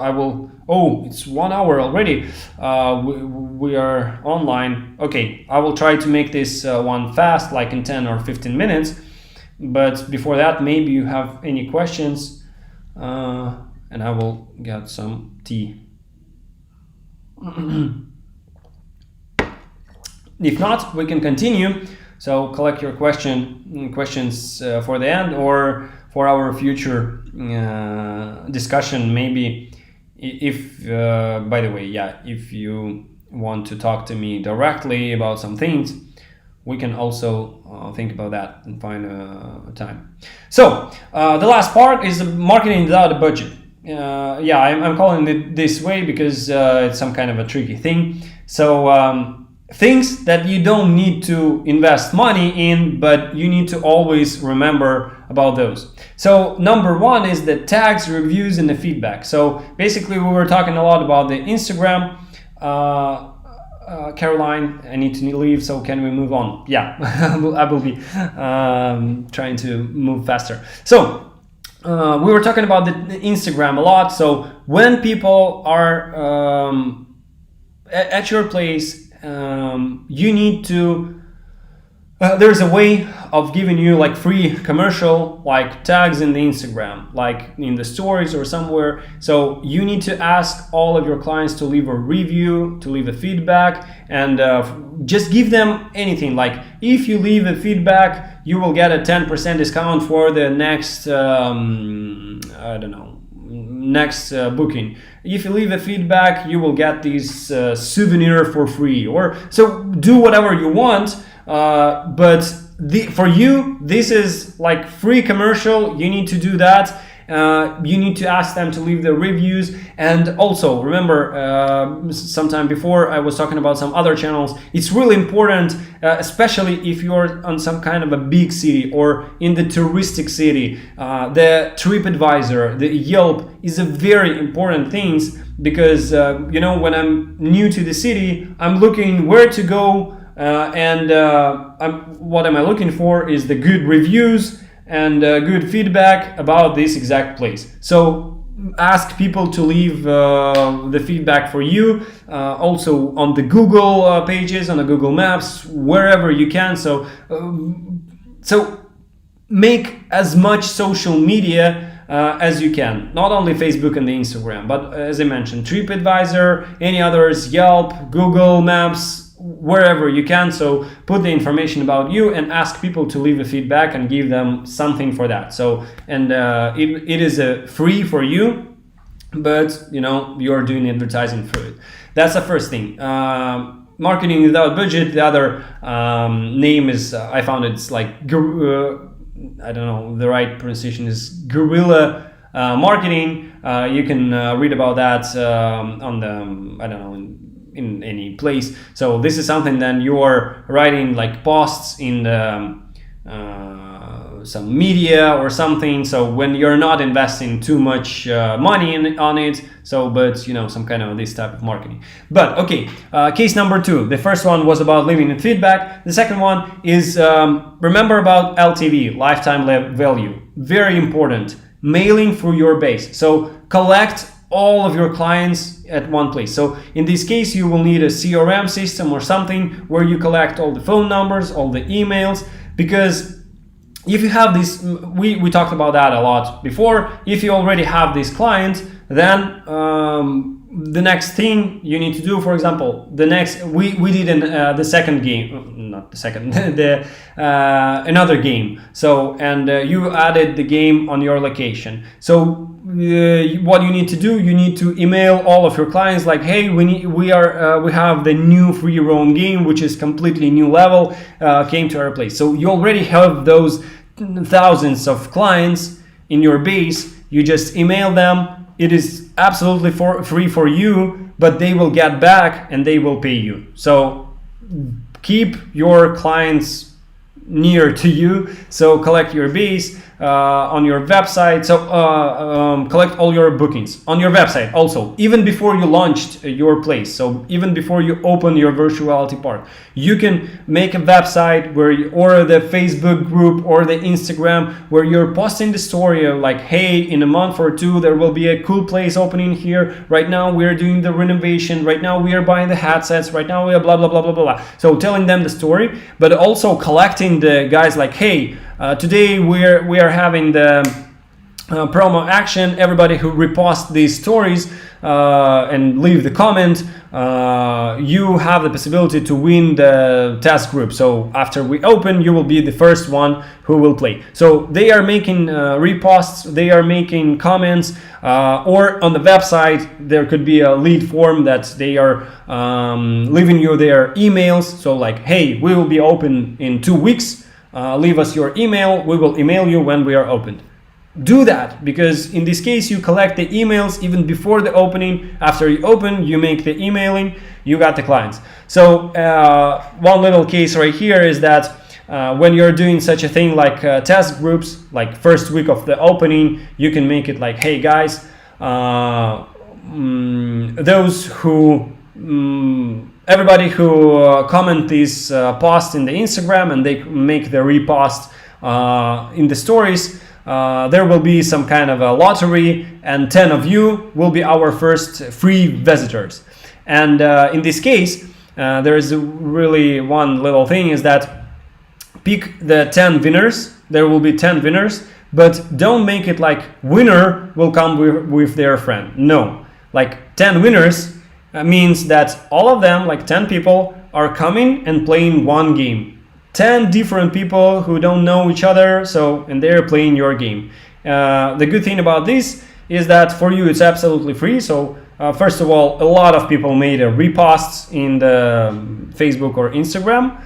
I will. Oh, it's 1 hour already. We are online. Okay, I will try to make this one fast, like in 10 or 15 minutes. But before that, maybe you have any questions, and I will get some tea. If not, we can continue. So collect your questions for the end or for our future discussion. Maybe if, by the way, if you want to talk to me directly about some things, we can also think about that and find a time. So the last part is marketing without a budget. I'm calling it this way because it's some kind of a tricky thing. So things that you don't need to invest money in, but you need to always remember about those. So number one is the tags, reviews, and the feedback. So basically we were talking a lot about the Instagram. Caroline, I need to leave, so can we move on? Yeah, I will be trying to move faster. So we were talking about the Instagram a lot. So when people are at your place, you need to there's a way of giving you like free commercial, like tags in the Instagram, like in the stories or somewhere. So you need to ask all of your clients to leave a review, to leave a feedback, and just give them anything. Like if you leave a feedback, you will get a 10% discount for the next next booking. If you leave a feedback, you will get this souvenir for free. Or so do whatever you want, but for you this is like free commercial. You need to do that. You need to ask them to leave their reviews. And also remember, sometime before I was talking about some other channels. It's really important, especially if you're on some kind of a big city or in the touristic city. The TripAdvisor, the Yelp is a very important thing, because when I'm new to the city, I'm looking where to go, and what am I looking for is the good reviews and good feedback about this exact place. So ask people to leave the feedback for you, also on the Google pages, on the Google Maps, wherever you can. So make as much social media as you can, not only Facebook and the Instagram, but as I mentioned, TripAdvisor, any others, Yelp, Google Maps, wherever you can. So put the information about you and ask people to leave a feedback and give them something for that. So and it is free for you, but you're doing advertising for it. That's the first thing. marketing without budget. The other name is I found it's like I don't know the right pronunciation is guerrilla marketing. You can read about that on the I don't know in any place. So this is something that you're writing like posts in the some media or something. So when you're not investing too much money on it, so but you know some kind of this type of marketing. But okay, case number 2. The first one was about leaving a feedback. The second one is remember about LTV, lifetime value. Very important. Mailing through your base. So collect all of your clients at one place. So in this case, you will need a CRM system or something where you collect all the phone numbers, all the emails, because if you have this, we talked about that a lot before. If you already have this client, then the next thing you need to do, for example, the next we did in the second game, not the second, the another game. So and you added the game on your location. So what you need to do, you need to email all of your clients like, hey, we have the new free roam game, which is completely new level, came to our place. So you already have those thousands of clients in your base. You just email them. It is absolutely free for you, but they will get back and they will pay you. So keep your clients near to you. So collect your base on your website. So collect all your bookings on your website also, even before you launched your place. So even before you open your virtuality park, you can make a website where or the Facebook group or the Instagram where you're posting the story of like, hey, in a month or 2 there will be a cool place opening here. Right now we're doing the renovation. Right now we are buying the headsets. Right now we are blah blah blah blah blah. So telling them the story, but also collecting the guys like, hey, today we are having the promo action. Everybody who reposts these stories and leave the comment, you have the possibility to win the test group. So after we open, you will be the first one who will play. So they are making reposts, they are making comments, or on the website there could be a lead form that they are leaving you their emails. So like, hey, we will be open in 2 weeks. Leave us your email. We will email you when we are opened. Do that, because in this case you collect the emails even before the opening. After you open, you make the emailing, you got the clients. So one little case right here is that when you're doing such a thing like test groups, like first week of the opening, you can make it like, hey guys, those who everybody who comment this post in the Instagram and they make the repost in the stories, there will be some kind of a lottery, and 10 of you will be our first free visitors. And in this case, there is really one little thing is that pick the 10 winners. There will be 10 winners, but don't make it like winner will come with their friend. No, like 10 winners means that all of them, like 10 people, are coming and playing one game. 10 different people who don't know each other, so and they're playing your game. The good thing about this is that for you it's absolutely free. So first of all, a lot of people made reposts in the Facebook or Instagram.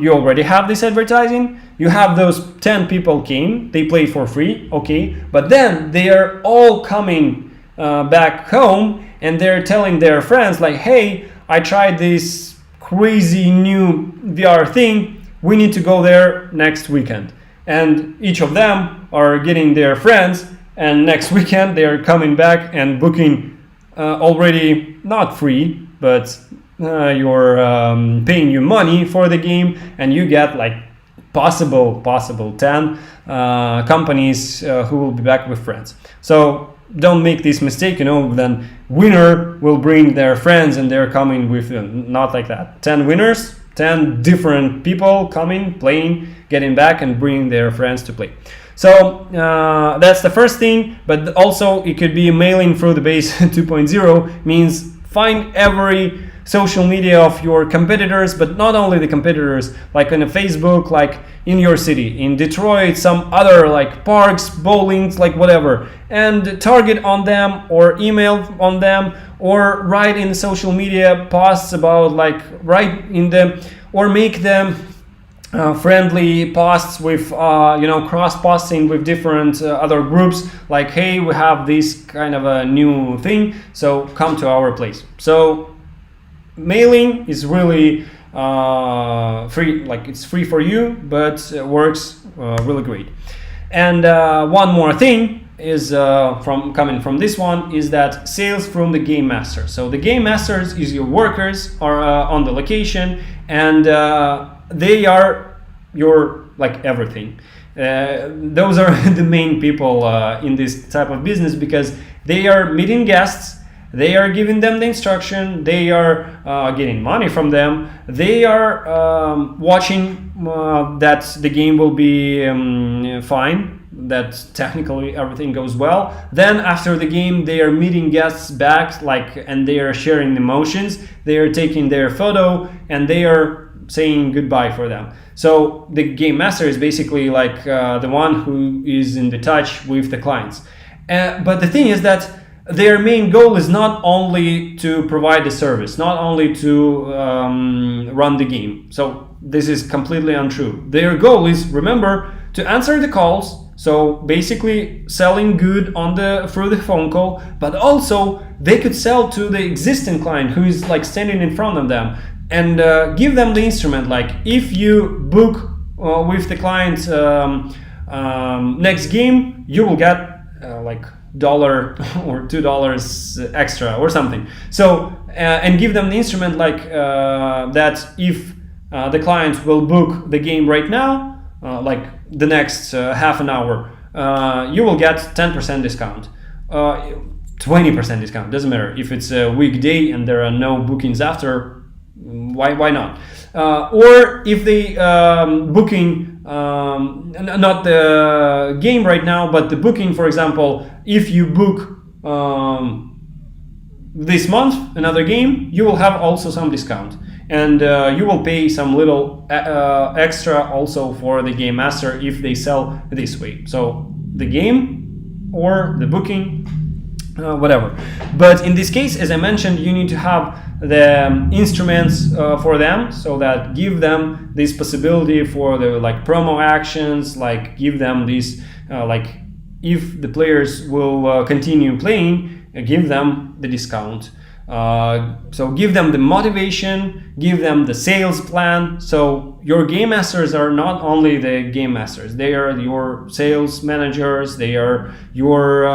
You already have this advertising. You have those 10 people came, they played for free, okay, but then they are all coming back home and they're telling their friends like, hey, I tried this crazy new VR thing, we need to go there next weekend. And each of them are getting their friends, and next weekend they are coming back and booking already not free, but you're paying you money for the game, and you get like possible 10 companies who will be back with friends. So don't make this mistake, then winner will bring their friends and they're coming with them. Not like that. 10 winners, 10 different people coming, playing, getting back and bringing their friends to play. So that's the first thing, but also it could be mailing through the base 2.0 means find every social media of your competitors, but not only the competitors, like on a Facebook, like in your city, in Detroit, some other like parks, bowlings, like whatever, and target on them or email on them or write in social media posts about like write in the or make them friendly posts with cross posting with different other groups, like hey, we have this kind of a new thing, so come to our place. So mailing is really free, like it's free for you, but it works really great. And one more thing is coming from this one is that sales from the game master. So the game masters is your workers are on the location, and they are your like everything. Those are the main people in this type of business, because they are meeting guests, they are giving them the instruction, they are getting money from them, they are watching that the game will be fine, that technically everything goes well. Then after the game they are meeting guests back, like, and they are sharing emotions, they are taking their photo, and they are saying goodbye for them. So the game master is basically like the one who is in the touch with the clients. But the thing is that their main goal is not only to provide the service, not only to run the game. So this is completely untrue. Their goal is, remember, to answer the calls. So basically selling good through the phone call, but also they could sell to the existing client who is like standing in front of them, and give them the instrument. Like if you book with the client next game, you will get like $1 or $2 extra or something. So and give them the instrument like that if the client will book the game right now, like the next half an hour, you will get 10% discount, 20% discount, doesn't matter if it's a weekday and there are no bookings after. Why not? Or if they booking not the game right now, but the booking, for example, if you book this month another game, you will have also some discount, and you will pay some little extra also for the game master if they sell this way. So the game or the booking, whatever. But in this case, as I mentioned, you need to have the instruments for them, so that give them this possibility for the like promo actions, like give them this like if the players will continue playing, give them the discount. So give them the motivation, give them the sales plan. So your game masters are not only the game masters, they are your sales managers, they are your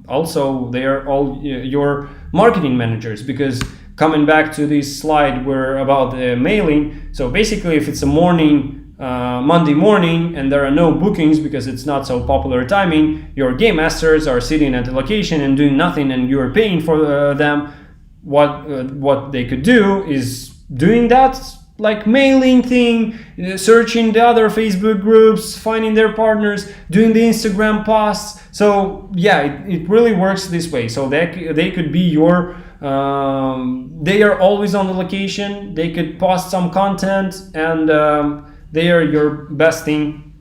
also they are all your marketing managers. Because coming back to this slide where about the mailing, so basically if it's a Monday morning and there are no bookings because it's not so popular timing, your game masters are sitting at the location and doing nothing, and you're paying for them. What they could do is doing that like mailing thing, searching the other Facebook groups, finding their partners, doing the Instagram posts. So yeah, it really works this way. So they could be your they are always on the location, they could post some content, and they are your best thing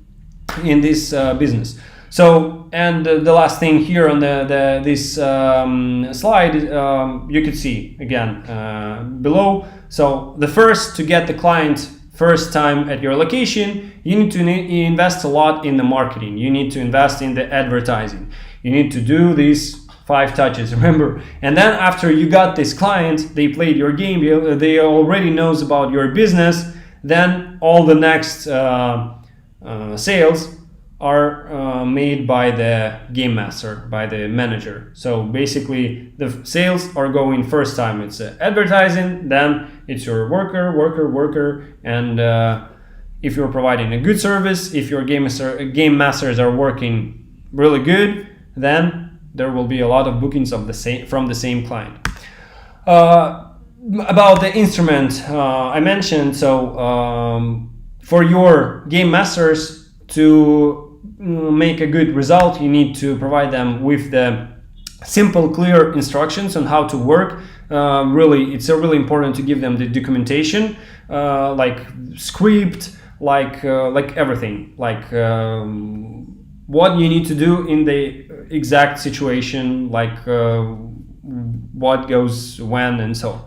in this business. So, and the last thing here on this slide, you could see again below. So the first, to get the client first time at your location, you need to invest a lot in the marketing. You need to invest in the advertising. You need to do these 5 touches, remember. And then after you got this client, they played your game, they already knows about your business, then all the next sales are made by the game master, by the manager. So basically the sales are going first time, it's advertising, then it's your worker, and if you're providing a good service, if your game masters are working really good, then there will be a lot of bookings from the same client. About the instrument I mentioned, so for your game masters to make a good result, you need to provide them with the simple, clear instructions on how to work. Really, it's really important to give them the documentation, like script, like everything, like what you need to do in the exact situation, like what goes when and so.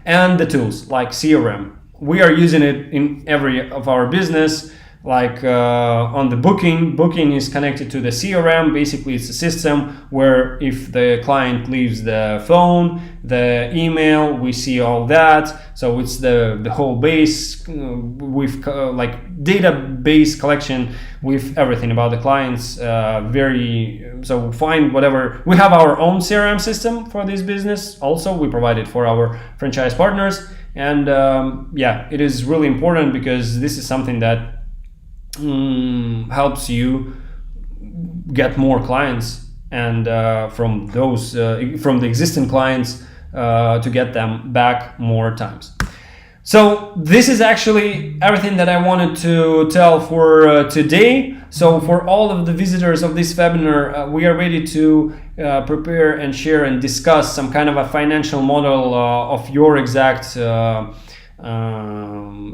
And the tools like CRM, we are using it in every of our business. Like on the booking is connected to the CRM. Basically, it's a system where if the client leaves the phone, the email, we see all that. So it's the whole base with like database collection with everything about the clients. So find whatever. We have our own CRM system for this business. Also, we provide it for our franchise partners. And yeah, it is really important because this is something that helps you get more clients, and from the existing clients to get them back more times. So this is actually everything that I wanted to tell for today. So for all of the visitors of this webinar, we are ready to prepare and share and discuss some kind of a financial model of your exact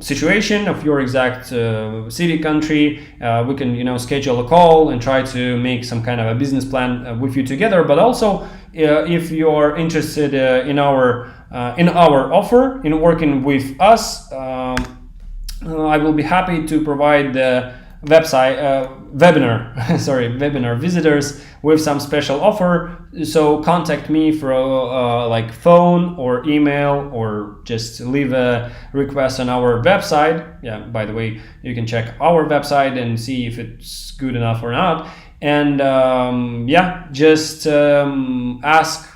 situation, of your exact city, country. We can schedule a call and try to make some kind of a business plan with you together. But also if you're interested in our offer, in working with us, I will be happy to provide the webinar visitors with some special offer. So contact me for like phone or email, or just leave a request on our website. Yeah, by the way, you can check our website and see if it's good enough or not. And just ask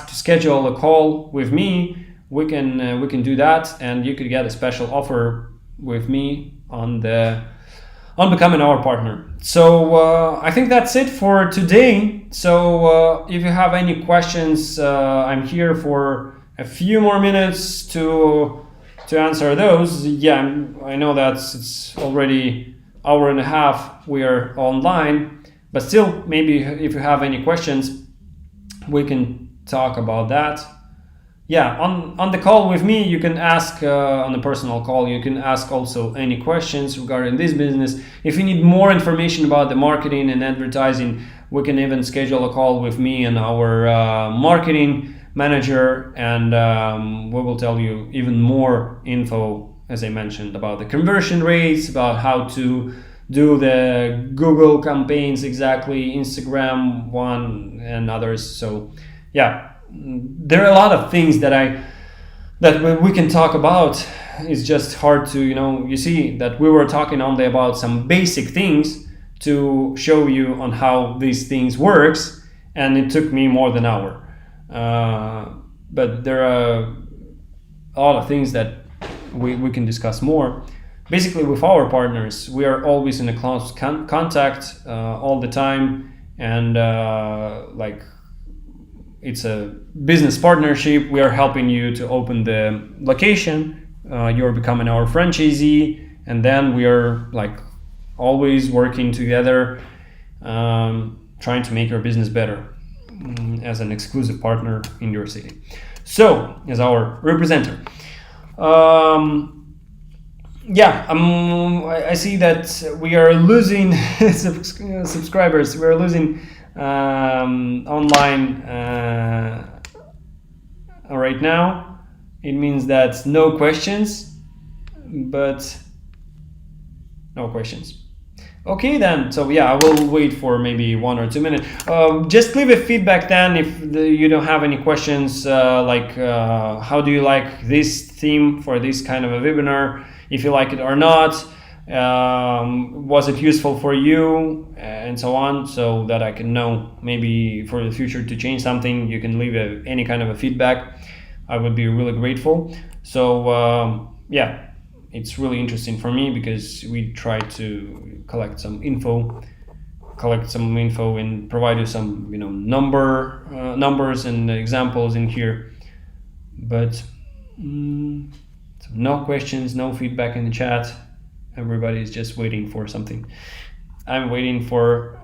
to schedule a call with me. We can do that, and you could get a special offer with me on becoming our partner. So I think that's it for today. So if you have any questions, I'm here for a few more minutes to answer those. Yeah, I know that it's already hour and a half we are online, but still, maybe if you have any questions, we can talk about that. Yeah, on the call with me, you can ask on the personal call, you can ask also any questions regarding this business. If you need more information about the marketing and advertising, we can even schedule a call with me and our marketing manager, and we will tell you even more info, as I mentioned, about the conversion rates, about how to do the Google campaigns exactly, Instagram one, and others. So yeah, there are a lot of things that we can talk about. It's just hard to, you see that we were talking only about some basic things to show you on how these things works, and it took me more than an hour. But there are a lot of things that we can discuss more. Basically, with our partners, we are always in a close contact all the time, and it's a business partnership. We are helping you to open the location. You're becoming our franchisee, and then we are like always working together, trying to make your business better as an exclusive partner in your city. So, as our representative. I see that we are losing subscribers. We are losing online right now. It means that no questions, but no questions. Okay then, so yeah, I will wait for maybe 1 or 2 minutes. Just leave a feedback then if you don't have any questions, how do you like this theme for this kind of a webinar, if you like it or not, was it useful for you, and so on, so that I can know maybe for the future to change something. You can leave any kind of a feedback. I would be really grateful. So it's really interesting for me because we try to collect some info and provide you some numbers and examples in here. But so no questions, no feedback in the chat. Everybody's just waiting for something. I'm waiting for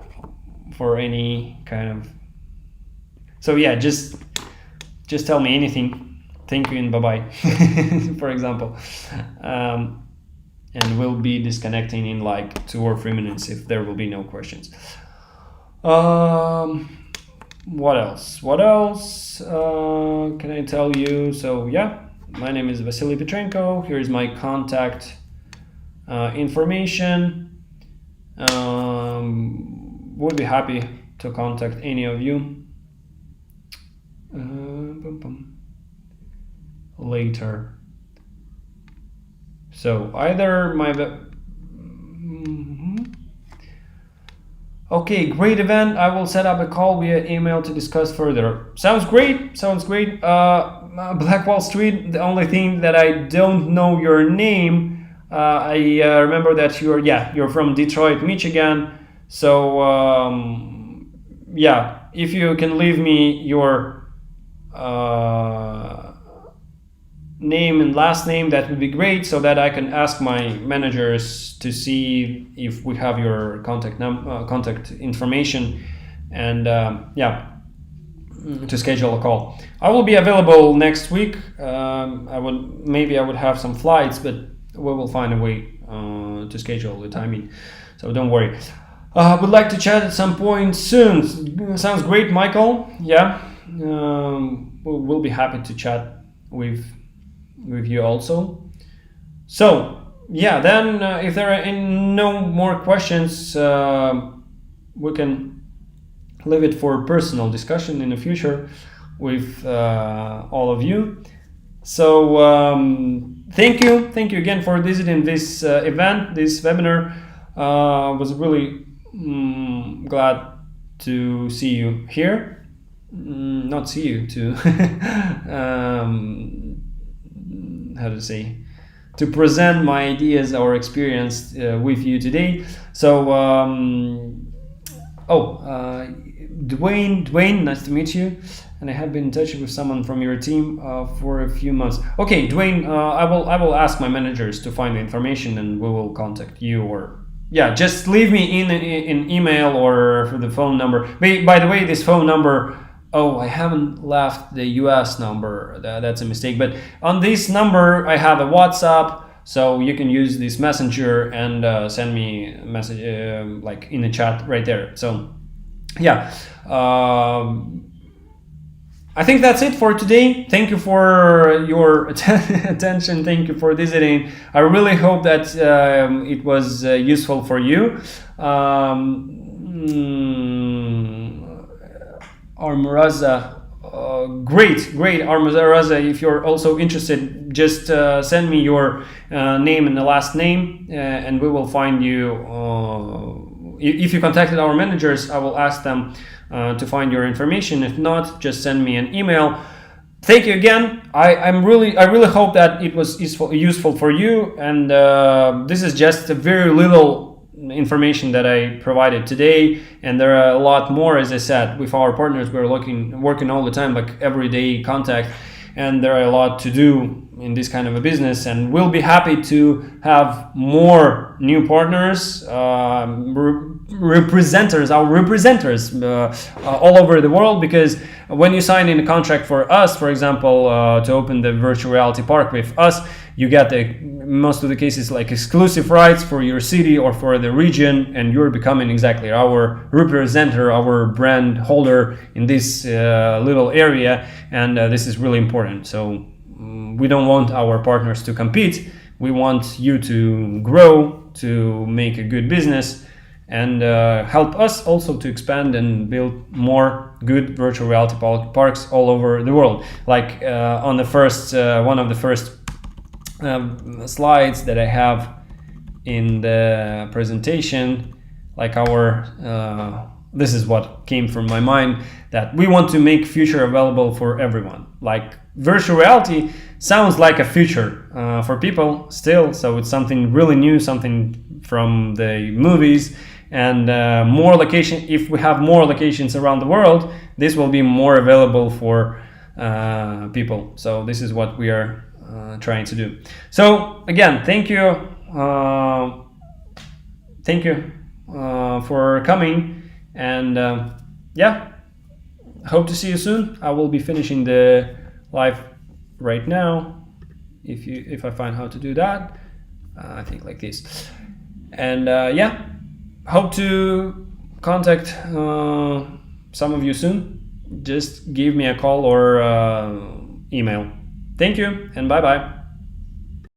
any kind of. So yeah, just just tell me anything. Thank you and bye bye, for example. Um, and we'll be disconnecting in like 2 or 3 minutes if there will be no questions. What else? What else can I tell you? So yeah, my name is Vasily Petrenko. Here is my contact information. Would be happy to contact any of you later. So either my okay, great event. I will set up a call via email to discuss further. Sounds great. Sounds great. Black Wall Street. The only thing that I don't know your name. I remember that you're from Detroit, Michigan. So yeah, if you can leave me your name and last name, that would be great, so that I can ask my managers to see if we have your contact information, and to schedule a call. I will be available next week. I would have some flights, but we will find a way to schedule the timing. So don't worry. Would like to chat at some point soon. Sounds great, Michael. Yeah, we'll be happy to chat with you also. So yeah, then if there are no more questions, we can leave it for personal discussion in the future with all of you. So thank you again for visiting this event, this webinar. Was really glad to see you here. Not see you, to how to say, to present my ideas or experience with you today. So Dwayne, nice to meet you. And I have been in touch with someone from your team for a few months. Okay, Dwayne, I will ask my managers to find the information, and we will contact you, or yeah, just leave me in email or for the phone number. By the way, this phone number, oh, I haven't left the US number. That's a mistake. But on this number, I have a WhatsApp, so you can use this messenger and send me a message like in the chat right there. So yeah, I think that's it for today. Thank you for your attention. Thank you for visiting. I really hope that it was useful for you. Armuraza, great, Armuraza. If you're also interested, just send me your name and the last name, and we will find you. If you contacted our managers, I will ask them to find your information. If not, just send me an email. Thank you again. I really hope that it was useful for you, and this is just a very little information that I provided today, and there are a lot more. As I said, with our partners, we're working all the time, like everyday contact, and there are a lot to do in this kind of a business, and we'll be happy to have more new partners, representers all over the world, because when you sign in a contract for us, for example, to open the virtual reality park with us, you get most of the cases like exclusive rights for your city or for the region, and you're becoming exactly our representative, our brand holder in this little area, and this is really important. So we don't want our partners to compete. We want you to grow, to make a good business, and help us also to expand and build more good virtual reality parks all over the world. Like on the first one of the first slides that I have in the presentation, like our this is what came from my mind, that we want to make future available for everyone. Like virtual reality sounds like a future for people still, so it's something really new, something from the movies, and more location. If we have more locations around the world, this will be more available for people. So this is what we are trying to do. So again, thank you for coming, and yeah, hope to see you soon. I will be finishing the live right now. If I find how to do that, I think like this. And yeah, hope to contact some of you soon. Just give me a call or email. Thank you and bye bye.